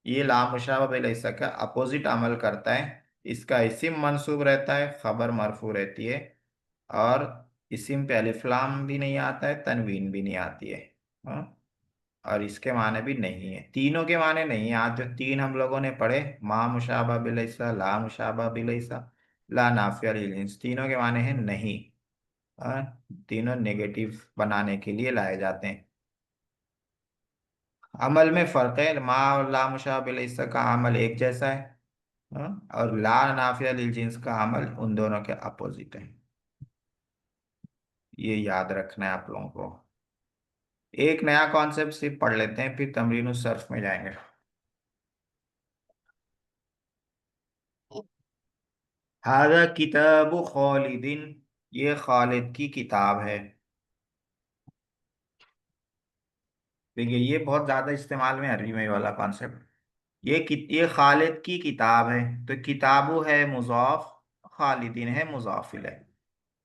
ये ला मुशाबह बिलैसा का अपोजिट अमल करता है। इसका इसिम मंसूब रहता है, खबर मरफू रहती है, और इसिम पे अलिफ लाम भी नहीं आता है, तनवीन भी नहीं आती है। हाँ? और इसके माने भी नहीं है, तीनों के माने नहीं है। आज जो तीन हम लोगों ने पढ़े, मा मुशाबह बिलैसा, ला मुशाबह बिलैसा, ला नाफिया लिल जिन्स, तीनों के माने हैं नहीं। हाँ? तीनों नेगेटिव बनाने के लिए लाए जाते हैं। अमल में फर्क है, मा और ला मुशाबिह इस का अमल एक जैसा है। हाँ? और ला नाफिया लिल जिन्स का अमल उन दोनों के अपोजिट है। ये याद रखना है आप लोगों को। एक नया कॉन्सेप्ट सिर्फ पढ़ लेते हैं, फिर तमरीन सर्फ में जाएंगे। हादा किताबु खालिदिन, ये खालिद की किताब है। देखिए, ये बहुत ज्यादा इस्तेमाल में अरबी में ये वाला कॉन्सेप्ट। ये खालिद की किताब है, तो किताबु है मुजाफ, खालिदीन है मुजाफिल है।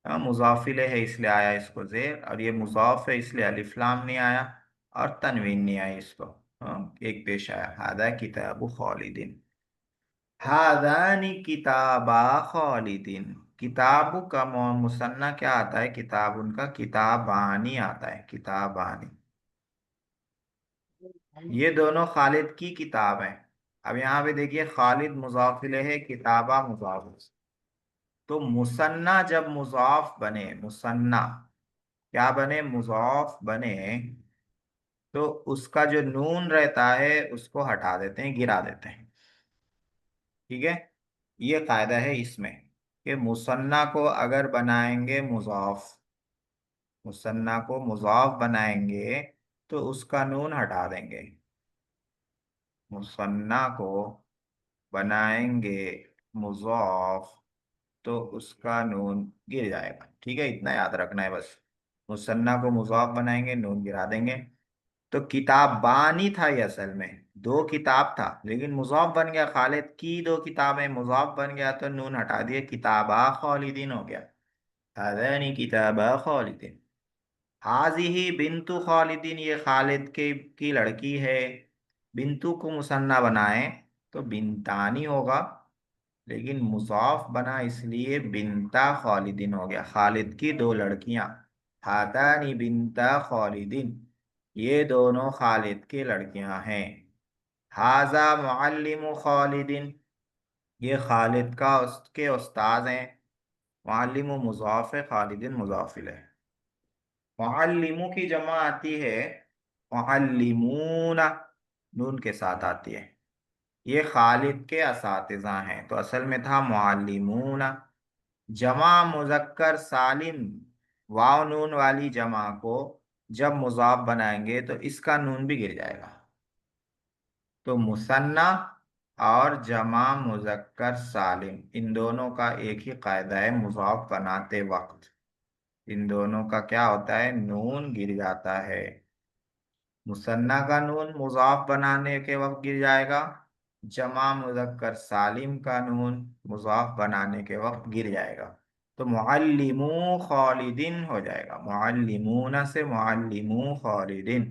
हाँ, मुजाफिल है इसलिए आया इसको जेर, और ये मुजाफ है इसलिए अलिफ लाम नहीं आया और तनवीन नहीं आई इसको। हाँ, एक पेश आया, हादा किताबु खालिदीन, हादानी किताबा खालिदीन। किताबु का मुसन्ना क्या आता है? किताब उनका किताबानी आता है, किताबानी। ये दोनों खालिद की किताब हैं। अब यहाँ पे देखिए, खालिद मुजाफिल है, किताबा मुजाफ। तो मुसन्ना जब मुजाफ बने, मुसन्ना क्या बने? मुजाफ बने, तो उसका जो नून रहता है उसको हटा देते हैं, गिरा देते हैं। ठीक है, ये कायदा है इसमें कि मुसन्ना को अगर बनाएंगे मुजाफ, मुसन्ना को मुजाफ बनाएंगे तो उसका नून हटा देंगे। मुसन्ना को बनाएंगे मुजाफ तो उसका नून गिर जाएगा। ठीक है, इतना याद रखना है बस। मुसन्ना को मुजाफ बनाएंगे, नून गिरा देंगे। तो किताब बानी था ये, असल में दो किताब था, लेकिन मुजाफ बन गया। खालिद की दो किताबें, मुजाफ बन गया तो नून हटा दिए, किताबा खालिदीन हो गया। हाज़ानी किताबा खालिदीन। हाजिही बिंतु खालिदीन, ये खालिद के की लड़की है। बिंतु को मुसन्ना बनाए तो बिनतानी होगा, लेकिन मुजाफ बना इसलिए बिनता खालिदीन हो गया, खालिद की दो लड़कियां। हातानी बिनता खालिदीन, ये दोनों खालिद की लड़कियां हैं। हाजा मुअल्लिमु खालिदीन, ये खालिद का उसके उस्ताद हैं। मुअल्लिमु मुजाफ है, खालिदीन मुजाफिल है। मुअल्लिमु की जमा आती है मुअल्लिमूना, नून के साथ आती है। ये खालिद के असातिज़ा हैं, तो असल में था मुअल्लिमूना। जमा मुजक्कर सालिम वाव नून वाली जमा को जब मुजाफ बनाएंगे तो इसका नून भी गिर जाएगा। तो मुसन्ना और जमा मुजक्कर सालिम इन दोनों का एक ही कायदा है, मुजाफ बनाते वक्त इन दोनों का क्या होता है, नून गिर जाता है। मुसन्ना का नून मुजाफ बनाने के वक्त गिर जाएगा, जमा मुजक्कर सालिम का नून मुजाफ बनाने के वक्त गिर जाएगा। तो मुअल्लिमू खालिदिन हो जाएगा, मुअल्लिमूना से मुअल्लिमू खालिदिन,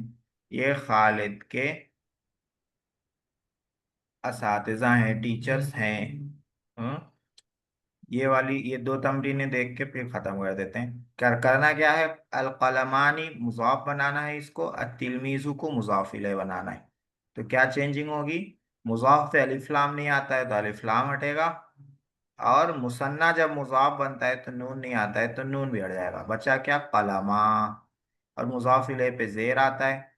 ये खालिद के असातिज़ा हैं, टीचर्स हैं। ये वाली ये दो तमरीनें देख के फिर खत्म कर देते हैं। करना क्या है, अलकलमानी मुजाफ बनाना है इसको, अतिलमीजू को मुजाफ इलैह बनाना है। तो क्या चेंजिंग होगी, मुजाफ से अलिफ लाम नहीं आता है तो अलिफ लाम हटेगा, और मुसन्ना जब मुजाफ बनता है तो नून नहीं आता है तो नून भी हट जाएगा, बचा क्या, कलमा। और मुजाफ इलैह पे जेर आता है,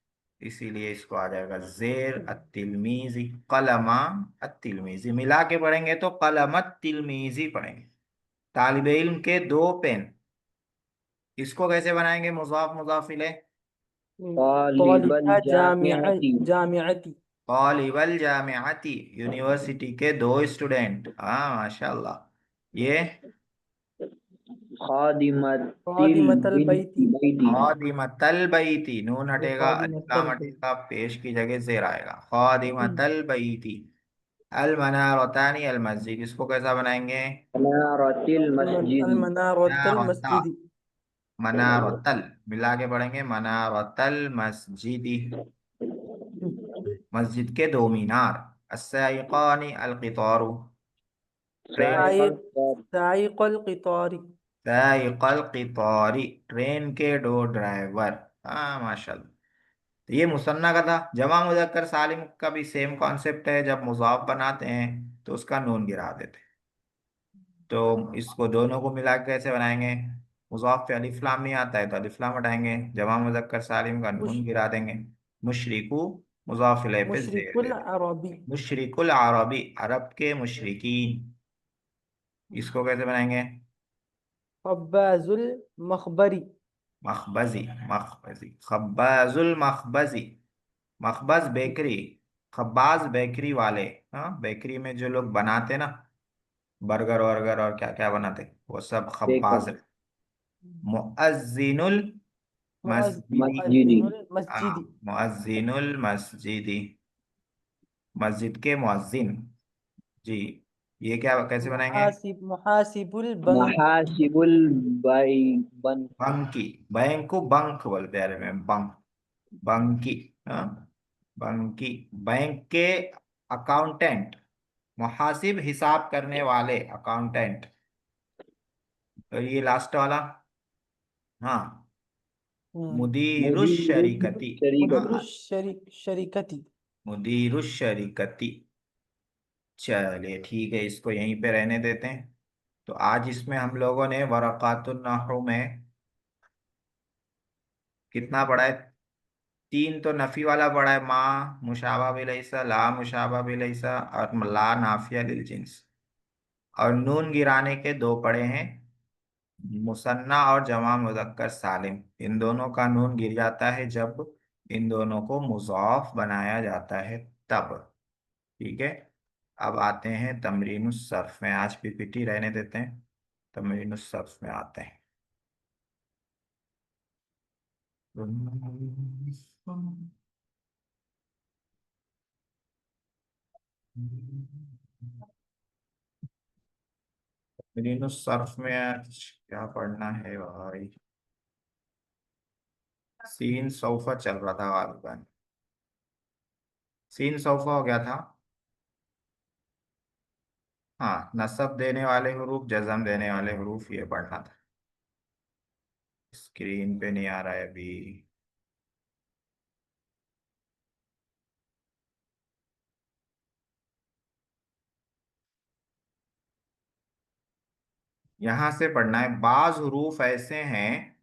इसीलिए इसको आ जाएगा जेर अतिलमीजी, कलमा अतिलमीजी। मिला के पढ़ेंगे तो कलमत तिलमीजी पढ़ेंगे। तालिब इल्म के दो पेन, इसको कैसे बनाएंगे मुजाफ मुजाफ इलैह, तालिबल तौलिबा जामिया जामिअती। जामिअती। तालिबल जामिअती यूनिवर्सिटी के दो स्टूडेंट। हाँ माशाल्लाह। ये खादिमतिल खादिमतल बैती। बैती। खादिमतल बैती, नून ये हटेगा अलिफ लाम खादिमतल बैती। हटेगा, पेश की जगह जेर आएगा, खादिमतल बैती। अल मनारतानी अल मस्जिद, इसको कैसा बनाएंगे, मनारतिल अल मस्जिदी। मनारतल मनारता, मस्जिदी। मनारतल मिला के पढ़ेंगे, मनारतल मस्जिदी, मस्जिद के दो मीनार। अस्साइकानी अल क़ितारु, ट्रेन, साइक साइकल क़ितारी। साइकल क़ितारी, ट्रेन के दो ड्राइवर। हाँ माशाल्लाह। तो ये मुसन्ना का था। जमा मुजक्कर सालिम का भी सेम कॉन्सेप्ट है, जब मुजाफ बनाते हैं तो उसका नून गिरा देते हैं। तो इसको दोनों को मिला के कैसे बनाएंगे, मुजाफ पे अलिफ लाम नहीं आता है तो अलिफ लाम हटाएंगे, जमा मुजक्कर सालिम का मुश नून गिरा देंगे। मुशरिकू मुजाफ इलैह पे जेर मुशरिकुल दे देंगे। अरबी। मुशरिकुल अरबी, अरब के मुशरिकीन, इसको कैसे बनाएंगे, खब्बाजुल मखबरी। मखबजी, मखबजी खब्बाजुल मखबजी, मखबज बेकरी, खब्बाज बेकरी वाले। हाँ बेकरी में जो लोग बनाते ना, बर्गर वर्गर और क्या क्या बनाते, वो सब खब्बाज बेकर। है। मुअज्जिनुल मस्जिदी, मस्जिदी। मुअज्जिनुल हाँ मस्जिदी। मुअज्जिनुल मस्जिदी, मस्जिद के मुअज्जिन। जी, ये क्या कैसे बनाएंगे, मुहासिबुल बंक। महासिबुल बै बंक। बंकी, बैंक को बंक बोलते हैं अरबी में, बंक, बंकी। हाँ बंकी, बैंक के अकाउंटेंट, मुहासिब हिसाब करने वाले, अकाउंटेंट। तो ये लास्ट वाला, हाँ मुदीरुश मुदीरुल शरीकती। शरीकती। मुदरुस शरीकती। मुदीरुश शरीकती। चलिए ठीक है, इसको यहीं पे रहने देते हैं। तो आज इसमें हम लोगों ने वरक़ातुन नहव में कितना पढ़ा है, तीन तो नफी वाला पढ़ा है, माँ मुशाबा बिलैसा, ला मुशाबा बिलैसा, और ला नाफिया लिल जिन्स। और नून गिराने के दो पढ़े हैं, मुसन्ना और जमा मुजक्कर सालिम, इन दोनों का नून गिर जाता है जब इन दोनों को मुज़ाफ बनाया जाता है तब। ठीक है, अब आते हैं तमरीनुस सर्फ में, आज पीपीटी रहने देते हैं, तमरीनुस सर्फ में आते हैं। तमरीनुस सर्फ में आज क्या पढ़ना है भाई, सीन सौफा चल रहा था गालिबन, सीन सौफा हो गया था। हाँ नसब देने वाले हरूफ, जज़म देने वाले हरूफ, ये पढ़ना था। स्क्रीन पे नहीं आ रहा है अभी। यहाँ से पढ़ना है, बाज हरूफ ऐसे हैं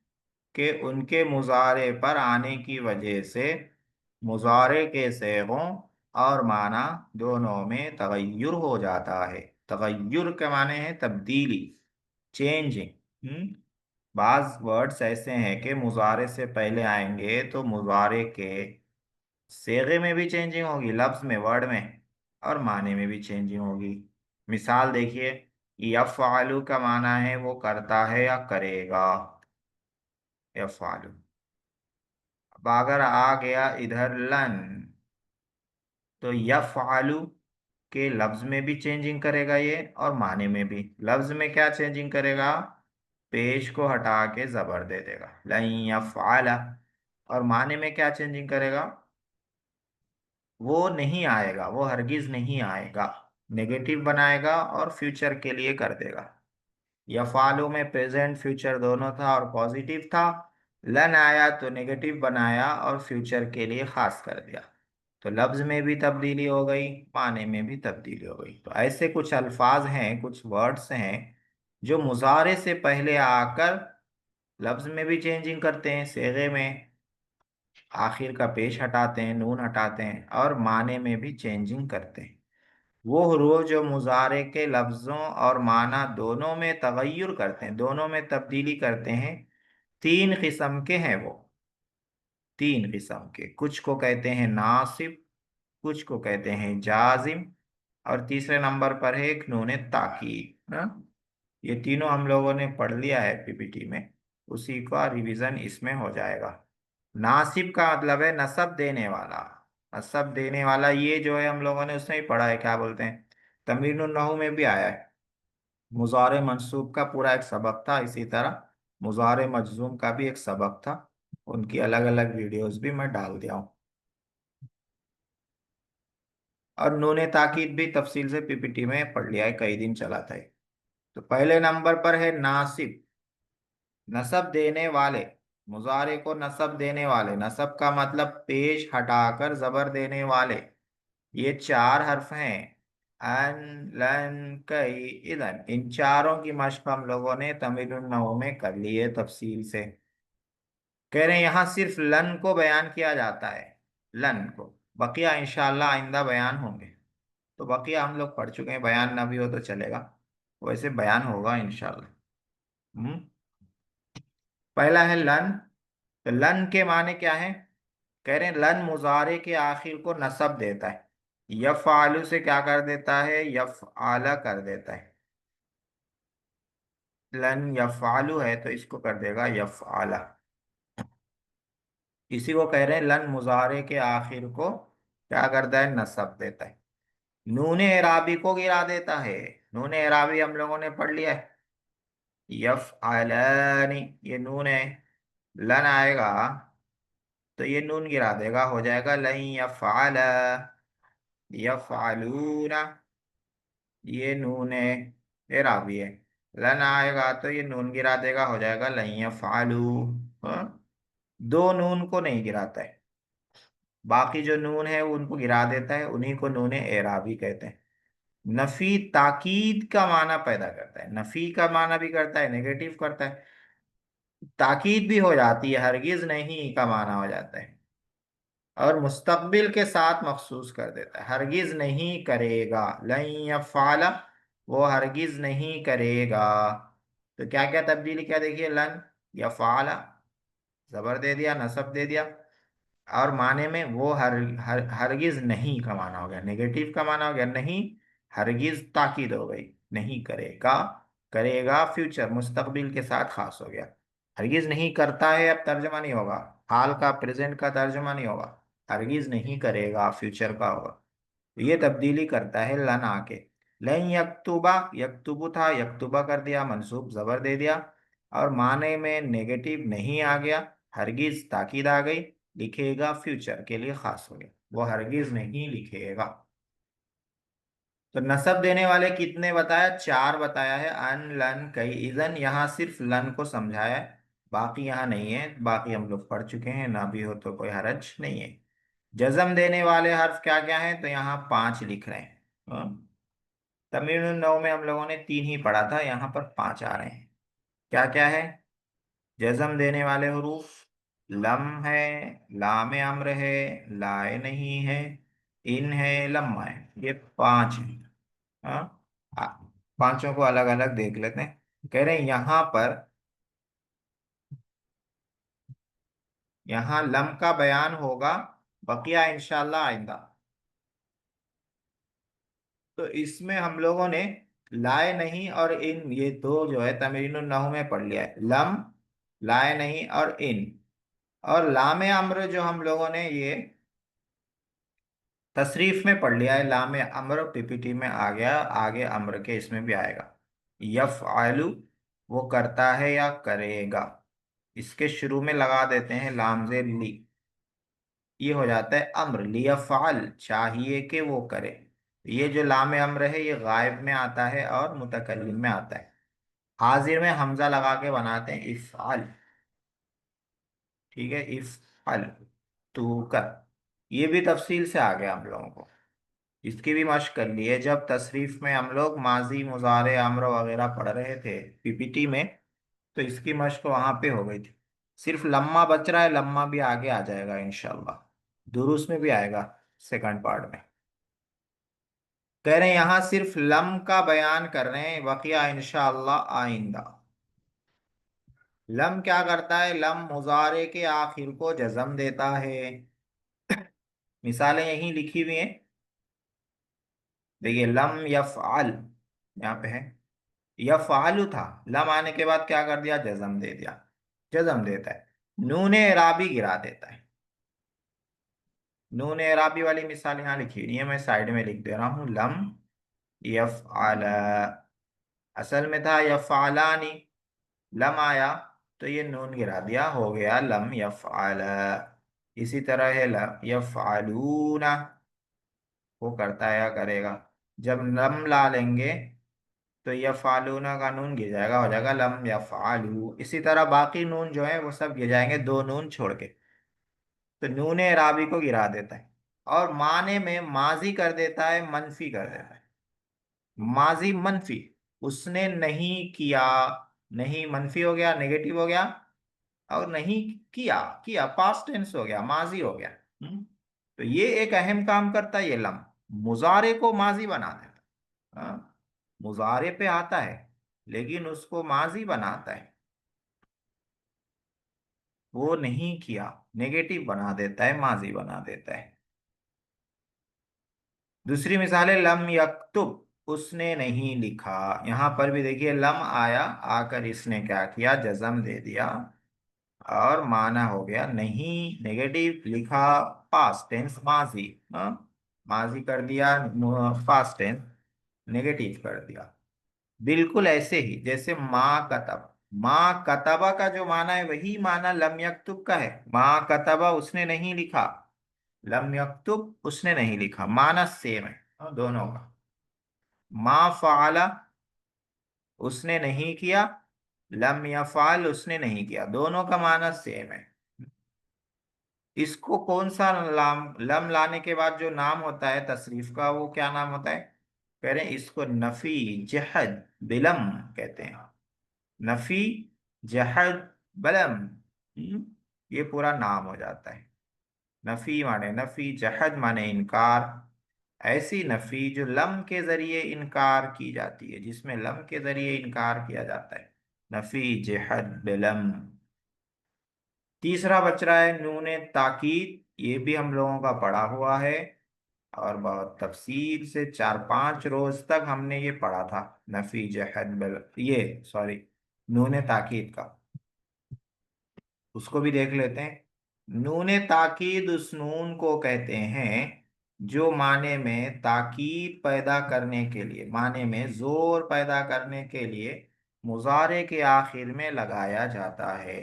कि उनके मुजारे पर आने की वजह से मुजारे के सेगों और माना दोनों में तगय्युर हो जाता है। तगय्युर के माने हैं तब्दीली, चेंजिंग। बाज वर्ड्स ऐसे हैं कि मुजारे से पहले आएंगे तो मुजारे के सेगे में भी चेंजिंग होगी, लफ्ज में, वर्ड में, और माने में भी चेंजिंग होगी। मिसाल देखिए, यफ़अलु का माना है वो करता है या करेगा, यफ़अलु। अब अगर आ गया इधर लन, तो यफ़अलु के लफ्ज में भी चेंजिंग करेगा ये, और माने में भी। लफ्ज में क्या चेंजिंग करेगा? पेश को हटा के जबर दे देगा, लन यफ़अला। और माने में क्या चेंजिंग करेगा? वो नहीं आएगा, वो हरगिज नहीं आएगा, नेगेटिव बनाएगा और फ्यूचर के लिए कर देगा। यफ़ालु में प्रेजेंट फ्यूचर दोनों था और पॉजिटिव था। लन आया तो नेगेटिव बनाया और फ्यूचर के लिए खास कर दिया। तो लफ्ज में भी तब्दीली हो गई, माने में भी तब्दीली हो गई। तो ऐसे कुछ अल्फाज हैं, कुछ वर्ड्स हैं जो मुजारे से पहले आकर लफ्ज में भी चेंजिंग करते हैं, सेगे में आखिर का पेश हटाते हैं, नून हटाते हैं, और माने में भी चेंजिंग करते हैं। वो हुरूफ जो मुजारे के लफ्जों और माना दोनों में तगय्युर करते हैं, दोनों में तब्दीली करते हैं, तीन किस्म के हैं वो। तीन किस्म के, कुछ को कहते हैं नासिब, कुछ को कहते हैं जाजिम, और तीसरे नंबर पर है एक नून ताकीद ना। ये तीनों हम लोगों ने पढ़ लिया है पीपीटी में, उसी का रिवीजन इसमें हो जाएगा। नासिब का मतलब है नसब देने वाला। नसब देने वाला ये जो है हम लोगों ने उसमें ही पढ़ा है, क्या बोलते हैं, तमरीनुन नहू में भी आया है। मुजारे मंसूब का पूरा एक सबक था, इसी तरह मुजारे मजजूम का भी एक सबक था। उनकी अलग अलग वीडियोस भी मैं डाल दिया हूँ। और नूने ताकीद भी तफसील से पीपीटी में पढ़ लिया है, कई दिन चला था ये। तो पहले नंबर पर है नासिब, नसब देने वाले। मुजारे को नसब देने वाले, नसब का मतलब पेश हटाकर जबर देने वाले। ये चार हर्फ हैं, अन, लन, कई, इदन। इन चारों की मश्क हम लोगों ने तमिल नहू में कर ली है तफसील से। कह रहे हैं यहाँ सिर्फ लन को बयान किया जाता है, लन को। बकिया इंशाअल्लाह आइंदा बयान होंगे। तो बकिया हम लोग पढ़ चुके हैं, बयान ना भी हो तो चलेगा, वैसे बयान होगा इंशाअल्लाह। पहला है लन। तो लन के माने क्या है? कह रहे हैं लन मुजारे के आखिर को नसब देता है, यफ़आलु से क्या कर देता है? यफ़आला कर देता है। लन यफ़आलु है तो इसको कर देगा यफ़आला। इसी को कह रहे हैं लन मुजारे के आखिर को क्या करता है? नसब देता है। नून एराबी को गिरा देता है। नून एराबी हम लोगों ने पढ़ लिया है, यफ़अलानी, ये नून है। लन आएगा तो ये नून गिरा देगा, हो जाएगा लन यफ़अला, यफ़अलूना। ये नून है, एराबी है। लन आएगा तो ये नून गिरा देगा, हो जाएगा लन यफ़अलू। हाँ? दो नून को नहीं गिराता है, बाकी जो नून है वो उनको गिरा देता है, उन्हीं को नून एराबी कहते हैं। नफी ताकीद का माना पैदा करता है, नफी का माना भी करता है, नेगेटिव करता है। ताकीद भी हो जाती है, हरगिज नहीं का माना हो जाता है, और मुस्तकबिल के साथ मखसूस कर देता है, हरगिज नहीं करेगा। लन यफ़अला, वो हरगिज नहीं करेगा। तो क्या क्या तब्दीली, क्या देखिए, लन यफ़अला, जबर दे दिया, नसब दे दिया, और माने में वो हरगिज नहीं का माना हो गया, नेगेटिव का माना हो गया नहीं, हरगिज ताकीद हो गई, नहीं करेगा। करेगा फ्यूचर मुस्तकबिल के साथ खास हो गया। हरगिज नहीं करता है, अब तर्जमा नहीं होगा, हाल का प्रेजेंट का तर्जमा नहीं होगा, हरगिज नहीं करेगा फ्यूचर का होगा। तो ये तब्दीली करता है लन आके। लन यक्तुबा, यक्तुबु था, यक्तुबा कर दिया, मंसूब जबर दे दिया, और माने में नेगेटिव नहीं आ गया, हरगिज ताकीद आ गई, लिखेगा फ्यूचर के लिए खास हो गया, वो हरगिज नहीं लिखेगा। तो नसब देने वाले कितने बताया? चार बताया है, अन, लन, कई, इजन। यहाँ सिर्फ लन को समझाया है, बाकी यहाँ नहीं है, बाकी हम लोग पढ़ चुके हैं, ना भी हो तो कोई हरज नहीं है। जज्म देने वाले हर्फ क्या क्या हैं? तो यहाँ पांच लिख रहे हैं। तमिल नौ में हम लोगों ने तीन ही पढ़ा था, यहाँ पर पांच आ रहे हैं। क्या क्या है जज्म देने वाले हरूफ? लम है, लाम अम्र है, लाए नहीं है, इन है, लम्मा है। ये पांच है। हाँ, आ- पांचों को अलग अलग देख लेते हैं। कह रहे हैं यहां पर, यहां लम का बयान होगा, बकिया इंशाल्लाह आइंदा। तो इसमें हम लोगों ने लाए नहीं और इन, ये दो जो है तमरीनुन नहू में पढ़ लिया है, लम, लाए नहीं और इन। और लामे अम्र जो हम लोगों ने ये तशरीफ में पढ़ लिया है, लामे अम्र पीपीटी में आ गया, आगे अम्र के इसमें भी आएगा। यफ़अलु, वो करता है या करेगा, इसके शुरू में लगा देते हैं लामजे ली, ये हो जाता है अम्र। लियफ़अल, चाहिए कि वो करे। ये जो लाम अम्र है ये गायब में आता है और मुतकल्लिम में आता है। हाजिर में हमजा लगा के बनाते हैं इफ़अल, ठीक है, इफ़अल, तू कर। ये भी तफसील से आ गया हम लोगों को, इसकी भी मश्क कर ली है। जब तशरीफ में हम लोग माजी मुजारे अम्र वगैरह पढ़ रहे थे पीपीटी में, तो इसकी मश्क वहां पे हो गई थी। सिर्फ लम्मा बच रहा है, लम्मा भी आगे आ जाएगा इंशाल्लाह, दुरुस में भी आएगा सेकंड पार्ट में। कह रहे हैं यहां सिर्फ लम का बयान कर रहे हैं, वकिया इंशाअल्लाह आइंदा। लम क्या करता है? लम मुजारे के आखिर को जज़म देता है। मिसालें यहीं लिखी हुई हैं, देखिए, लम यफ़अल यहाँ पे है, यफ़अलु था, लम आने के बाद क्या कर दिया? जज़म दे दिया। जज़म देता है, नून एराबी गिरा देता है। नून एराबी वाली मिसाल यहाँ लिखी हुई है, मैं साइड में लिख दे रहा हूँ। लम यफ़अल, असल में था यफ़अलानी, लम आया तो ये नून गिरा दिया, हो गया लम यफ़अल। इसी तरह है लम यफ़अलूना, वो करता है या करेगा। जब लम ला लेंगे तो यफ़अलूना का नून गिर जाएगा, हो जाएगा लम यफ़अलू। इसी तरह बाकी नून जो है वो सब गिर जाएंगे, दो नून छोड़ के। तो नून राबी को गिरा देता है, और माने में माजी कर देता है, मनफी कर देता है। माजी मनफी, उसने नहीं किया, नहीं मनफी हो गया, नेगेटिव हो गया। और नहीं किया, किया पास्ट टेंस हो गया, माजी हो गया। तो ये एक अहम काम करता है ये लम, मुजारे को माजी बना देता है। मुजारे पे आता है लेकिन उसको माजी बनाता है, वो नहीं किया, नेगेटिव बना देता है, माजी बना देता है। दूसरी मिसाल है लम यक्तुब, उसने नहीं लिखा। यहां पर भी देखिए लम आया, आकर इसने क्या किया? जज़म दे दिया, और माना हो गया नहीं, नेगेटिव लिखा, पास्ट टेंस माजी, माजी कर दिया, पास्ट टेंस नेगेटिव कर दिया। बिल्कुल ऐसे ही जैसे माँ कतब, माँ कतबा का जो माना है वही माना लम यक्तुब का है। माँ कतबा, उसने नहीं लिखा, लम यक्तुब, उसने नहीं लिखा, माना सेम है दोनों का। माँ फ़अला, उसने नहीं किया, लम यफ़अल, उसने नहीं किया, दोनों का माना सेम है। इसको कौन सा लाम, लम लाने के बाद जो नाम होता है तसरीफ का, वो क्या नाम होता है? कह रहे हैं इसको नफी जहद बिलम कहते हैं। नफी जहद बलम, ये पूरा नाम हो जाता है। नफी माने नफी, जहद माने इनकार। ऐसी नफी जो लम के जरिए इनकार की जाती है, जिसमें लम के जरिए इनकार किया जाता है, नफी जहद बिलम। तीसरा बच रहा है नून ताकीद, ये भी हम लोगों का पढ़ा हुआ है, और बहुत तफसील से 4-5 रोज तक हमने ये पढ़ा था। नफी जहद बिल, ये सॉरी, नून ताकीद का, उसको भी देख लेते हैं। नून ताकीद उस नून को कहते हैं जो माने में ताकीद पैदा करने के लिए, माने में जोर पैदा करने के लिए मुजारे के आखिर में लगाया जाता है।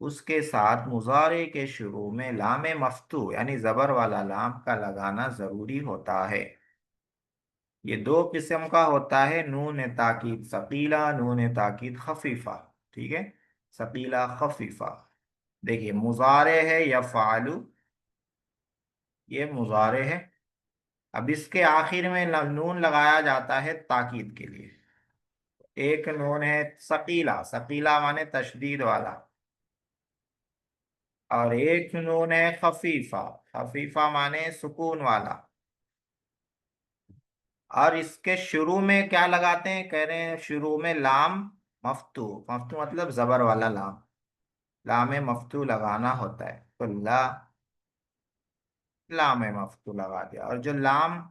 उसके साथ मुजारे के शुरू में लामे मफ्तू यानी जबर वाला लाम का लगाना जरूरी होता है। ये दो किस्म का होता है, नून ताकीद सकीला, नून ताकीद खफीफा, ठीक है, सकीला खफीफा। देखिए मुजारे है या फालू, ये मुजारे है। अब इसके आखिर में नून लगाया जाता है ताकीद के लिए। एक नून है सकीला, सकीला माने तशदीद वाला, और एक नून है खफीफा, खफीफा माने सुकून वाला। और इसके शुरू में क्या लगाते हैं? कह रहे हैं शुरू में लाम मफ्तू, मफ्तू मतलब जबर वाला लाम, लाम मफ्तू लगाना होता है, तो लाम मफ्तू लगा दिया। और जो लाम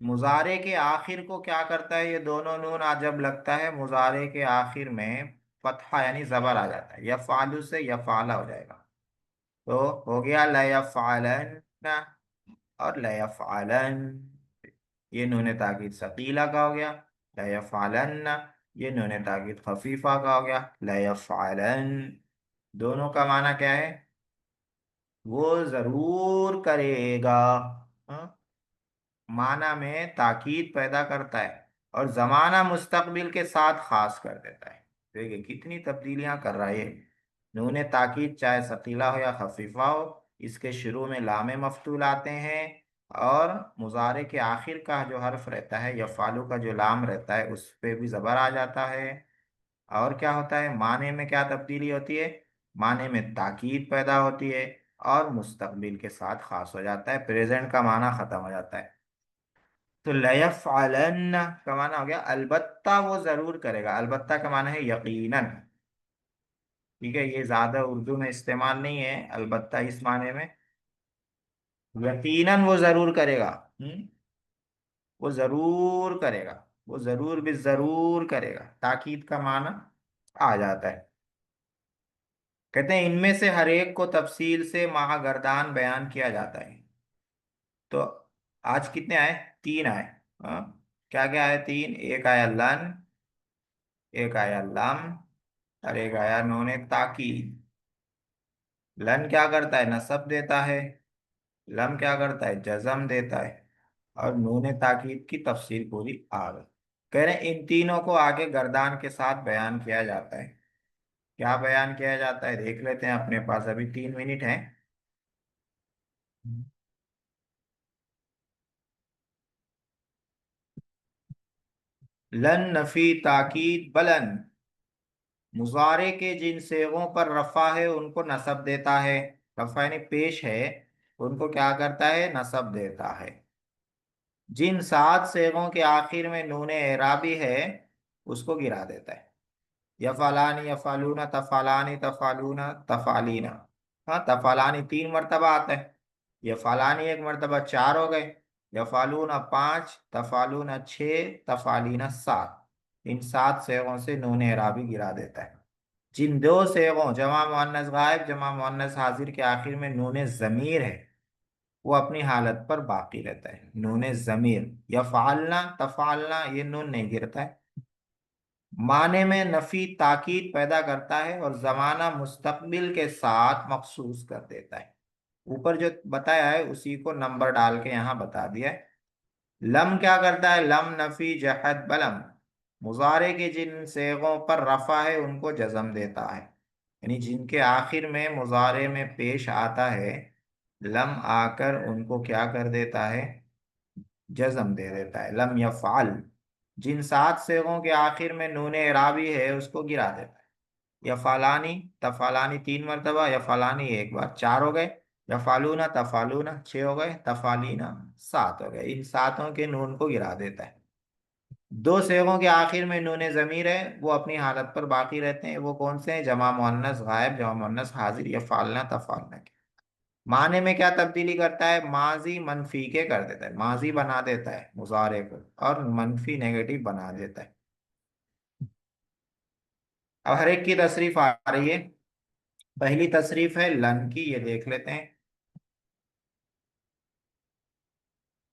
मुजारे के आखिर को क्या करता है, ये दोनों नून आज जब लगता है मुजारे के आखिर में फतहा यानी जबर आ जाता है, यफ़ालु से यफ़ाला हो जाएगा। तो हो गया लयफ़ालन और लयफ़ालन, ये नून ताकीद सकीला का हो गया। लयफ़ालन, ये नून ताकीद खफीफा का हो गया। लयफ़ालन, दोनों का माना क्या है, वो जरूर करेगा। हाँ? माना में ताकीद पैदा करता है और जमाना मुस्तकबिल के साथ खास कर देता है। देखिए कितनी तब्दीलियां कर रहा है ये। नून ताकीद चाहे सकीला हो या खफीफा हो, इसके शुरू में लामे मफ्तूल आते हैं, और मुजारे के आखिर का जो हर्फ रहता है, या फालू का जो लाम रहता है, उस पे भी जबर आ जाता है। और क्या होता है, माने में क्या तब्दीली होती है, माने में ताकीद पैदा होती है और मुस्तकबिल के साथ खास हो जाता है, प्रेजेंट का माना खत्म हो जाता है। तो लयफ़अलन का माना हो गया अलबत्ता वो जरूर करेगा, अलबत्ता का माना है यकीनन। ठीक है, ये ज्यादा उर्दू में इस्तेमाल नहीं है अलबत्ता इस माने में। यकीनन वो जरूर करेगा। वो जरूर करेगा, वो जरूर भी जरूर करेगा, ताकीद का माना आ जाता है। कहते हैं इनमें से हर एक को तफसील से महागरदान बयान किया जाता है। तो आज कितने आए, तीन आए। हाँ, क्या क्या आए, तीन, एक आया लन, एक आया लम, और एक आया नून ताकीद। लन क्या करता है, नसब देता है। लम क्या करता है, जजम देता है। और नून ताकीद की तफसील पूरी आ गई। कह रहे हैं इन तीनों को आगे गर्दान के साथ बयान किया जाता है। क्या बयान किया जाता है देख लेते हैं, अपने पास अभी 3 मिनट है। लन नफी ताकीद बलन, मुजारे के जिन सेगों पर रफा है उनको नसब देता है। रफा यानी पेश है, उनको क्या करता है, नसब देता है। जिन 7 सेगों के आखिर में नून एराबी है उसको गिरा देता है। यफलानी यफालूना तफालानी तफालूना तफालीना। हाँ, तफालानी 3 मरतबा आता है, यफालानी 1 मरतबा, 4 हो गए। यफालूना 5, तफालूना 6, तफालीना 7। इन 7 सेगों से नून एराबी गिरा देता है। जिन 2 सेगों जमा मुअन्नस गायब जमा मुअन्नस हाजिर के आखिर में नून जमीर है, वो अपनी हालत पर बाकी रहता है, नून जमीर। यफालना तफालना, ये नून नहीं गिरता है। माने में नफी ताकीद पैदा करता है और जमाना मुस्तकबिल के साथ मखसूस कर देता है। ऊपर जो बताया है उसी को नंबर डाल के यहाँ बता दिया है। लम क्या करता है, लम नफी जहद बलम, मुजारे के जिन सेगों पर रफा है उनको जजम देता है, यानी जिनके आखिर में मुजारे में पेश आता है, लम आकर उनको क्या कर देता है, जजम दे देता है। लम यफ़ाल, जिन 7 सेगों के आखिर में नून एराबी है उसको गिरा देता है। यफ़ालानी तफ़ालानी 3 मरतबा, यफ़ालानी 1 बार, 4 हो गए। यफ़ालूना तफ़ालूना 6 हो गए, तफ़ालीना 7 हो गए। इन सातों के नून को गिरा देता है। 2 सेगों के आखिर में नून जमीर है, वो अपनी हालत पर बाकी रहते हैं। वो कौन से हैं, जमा मुअन्नस गायब जमा मुअन्नस हाजिर, यफ़ालना तफ़ालना के। माने में क्या तब्दीली करता है, माजी मनफी के कर देता है, माजी बना देता है मुजारे को, और मनफी नेगेटिव बना देता है। अब हर एक की तशरीफ आ रही है। पहली तशरीफ है लन की, ये देख लेते हैं।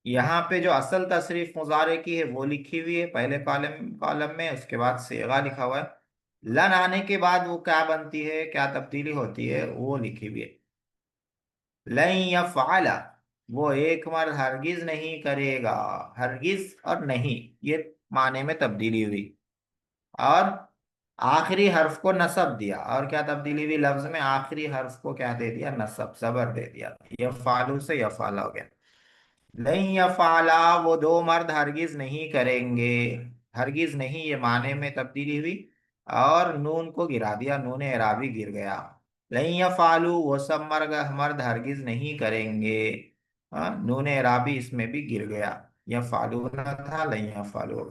यहाँ पे जो असल तशरीफ मुजारे की है वो लिखी हुई है पहले कॉलम कॉलम में, उसके बाद सेगा लिखा हुआ है। लन आने के बाद वो क्या बनती है, क्या तब्दीली होती है, वो लिखी हुई है। लन यफ़अला, वो एक मर्द हरगिज नहीं करेगा। हरगिज और नहीं, ये माने में तब्दीली हुई। और आखिरी हर्फ को नसब दिया, और क्या तब्दीली हुई, लफ्ज में आखिरी हर्फ को क्या दे दिया, नसब, जबर दे दिया। यफ़ालू से यफ़ाला हो गया। नहीं यफ़ाला, वो 2 मर्द हरगिज नहीं करेंगे। हरगिज नहीं, ये माने में तब्दीली हुई, और नून को गिरा दिया, नून एराबी गिर गया। नहीं यफ़ालू, वो सब मर्द मर्द हरगिज नहीं करेंगे। हाँ, नून एराबी इसमें भी गिर गया, यफ़ालू ना था, नहीं यफ़ालू।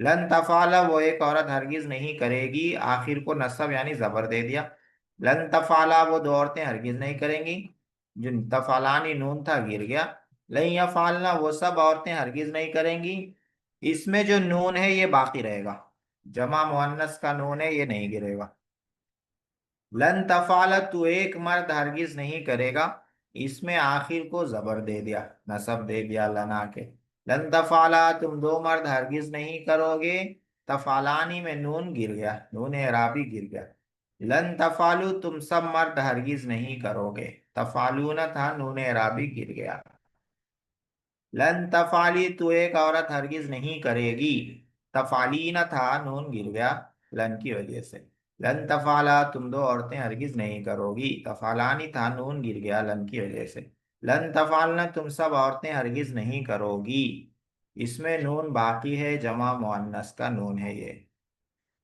लन तफाला, वो एक औरत हरगिज नहीं करेगी, आखिर को नसब यानी जबर दे दिया। लन तफाला, वो दो औरतें हरगिज नहीं करेंगी, जो तफालानी नून था गिर गया। लन यफालना, वो सब औरतें हरगिज नहीं करेंगी, इसमें जो नून है ये बाकी रहेगा, जमा मुअन्नस का नून है ये नहीं गिरेगा। लन तफाला, तू एक मर्द हरगिज नहीं करेगा, इसमें आखिर को जबर दे दिया, नसब दे दिया लना के। लन तफाला, तुम दो मर्द हरगिज नहीं करोगे, तफालानी में नून गिर गया, नून एराबी गिर गया। लन तफालू, तुम सब मर्द हरगिज नहीं करोगे, तफालून था, नून एराबी गिर गया। लन तफाली, तू एक औरत हरगिज नहीं करेगी, तफालीन था, नून गिर गया लन की वजह से। लन तफाला, तुम दो औरतें हरगिज नहीं करोगी, तफालानी था, नून गिर गया लन की वजह से। लन तफालना, तुम सब औरतें हरगिज नहीं करोगी, इसमें नून बाकी है, जमा मुअन्नस का नून है ये।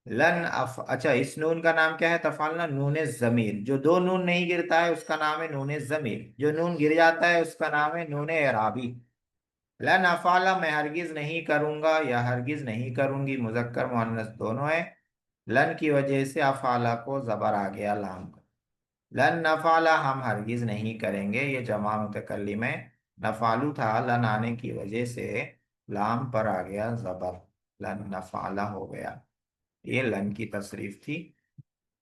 अच्छा, इस नून का नाम क्या है? तफालना, नून जमीर। जो दो नून नहीं गिरता है उसका नाम है नून जमीर, जो नून गिर जाता है उसका नाम है नून एराबी। लन अफाला, मैं हरगिज नहीं करूंगा या हरगिज नहीं करूंगी, मुजक्कर मुअन्नस दोनों है, लन की वजह से अफाला को जबर आ गया लाम का। लन नफाला, हम हरगिज नहीं करेंगे, ये जमा मुतकल्लिम है, नफालू था, लन आने की वजह से लाम पर आ गया जबर, लन नफाला हो गया। ये लन की तसरीफ थी।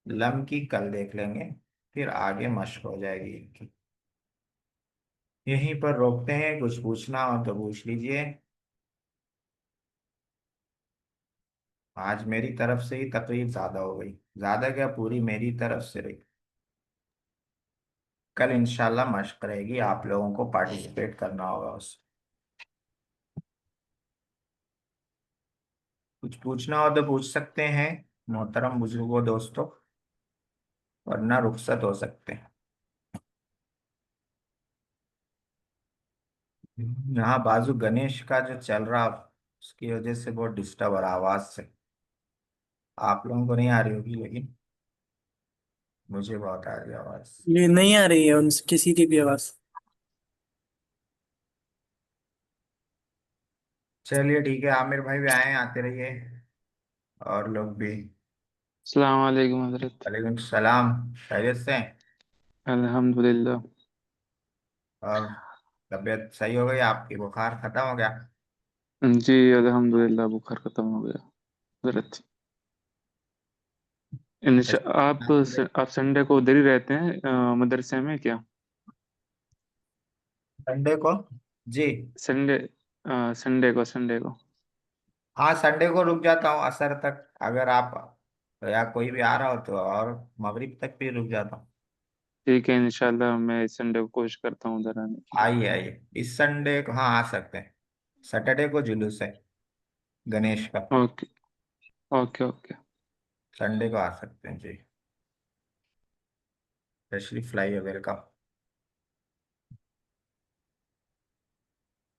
लम की कल देख लेंगे, फिर आगे मश्क हो जाएगी इनकी। यहीं पर रोकते हैं, कुछ पूछना हो तो पूछ लीजिए। आज मेरी तरफ से ही तकलीफ ज्यादा हो गई, ज्यादा क्या, पूरी मेरी तरफ से रही। कल इंशाल्लाह मश्क रहेगी, आप लोगों को पार्टिसिपेट करना होगा उस। कुछ पूछना हो तो पूछ सकते हैं मोहतरम बुजुर्गों दोस्तों, वरना रुखसत हो सकते हैं। यहाँ बाजू गणेश का जो चल रहा, उसकी वजह से बहुत डिस्टर्ब हो रहा आवाज से। आप लोगों को नहीं आ रही होगी, लेकिन मुझे बहुत आ रही है आवाज। ये नहीं आ रही है उनसे किसी की भी आवाज। चलिए ठीक है, आमिर भाई भी आए, आते रहिए, और लोग भी। अस्सलाम वालेकुम हजरत। वालेकुम सलाम, खैरियत से हैं? अल्हम्दुलिल्लाह। और तबीयत सही हो गई आपकी? बुखार खत्म हो गया? जी अल्हम्दुलिल्लाह, बुखार खत्म हो गया हजरत। आप संडे को उधर ही रहते हैं मदरसे में क्या? संडे को? जी संडे संडे को। हाँ, संडे को रुक जाता हूँ असर तक, अगर आप या कोई भी आ रहा हो तो, और मगरिब तक भी रुक जाता हूँ। ठीक है, इंशाल्लाह मैं इस संडे को कोशिश करता हूँ उधर आने की। आइए आइए, इस संडे को हाँ आ सकते हैं। सैटरडे को जुलूस है गणेश का, ओके ओके ओके। संडे को आ सकते हैं जी। तशरीफ लाइए, वेलकम।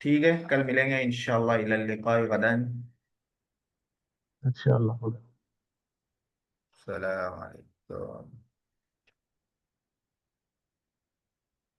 ठीक है, कल मिलेंगे इंशाल्लाह, इलल लिक़ाइ गदन। इंशाल्लाह। सलाम अलैकुम।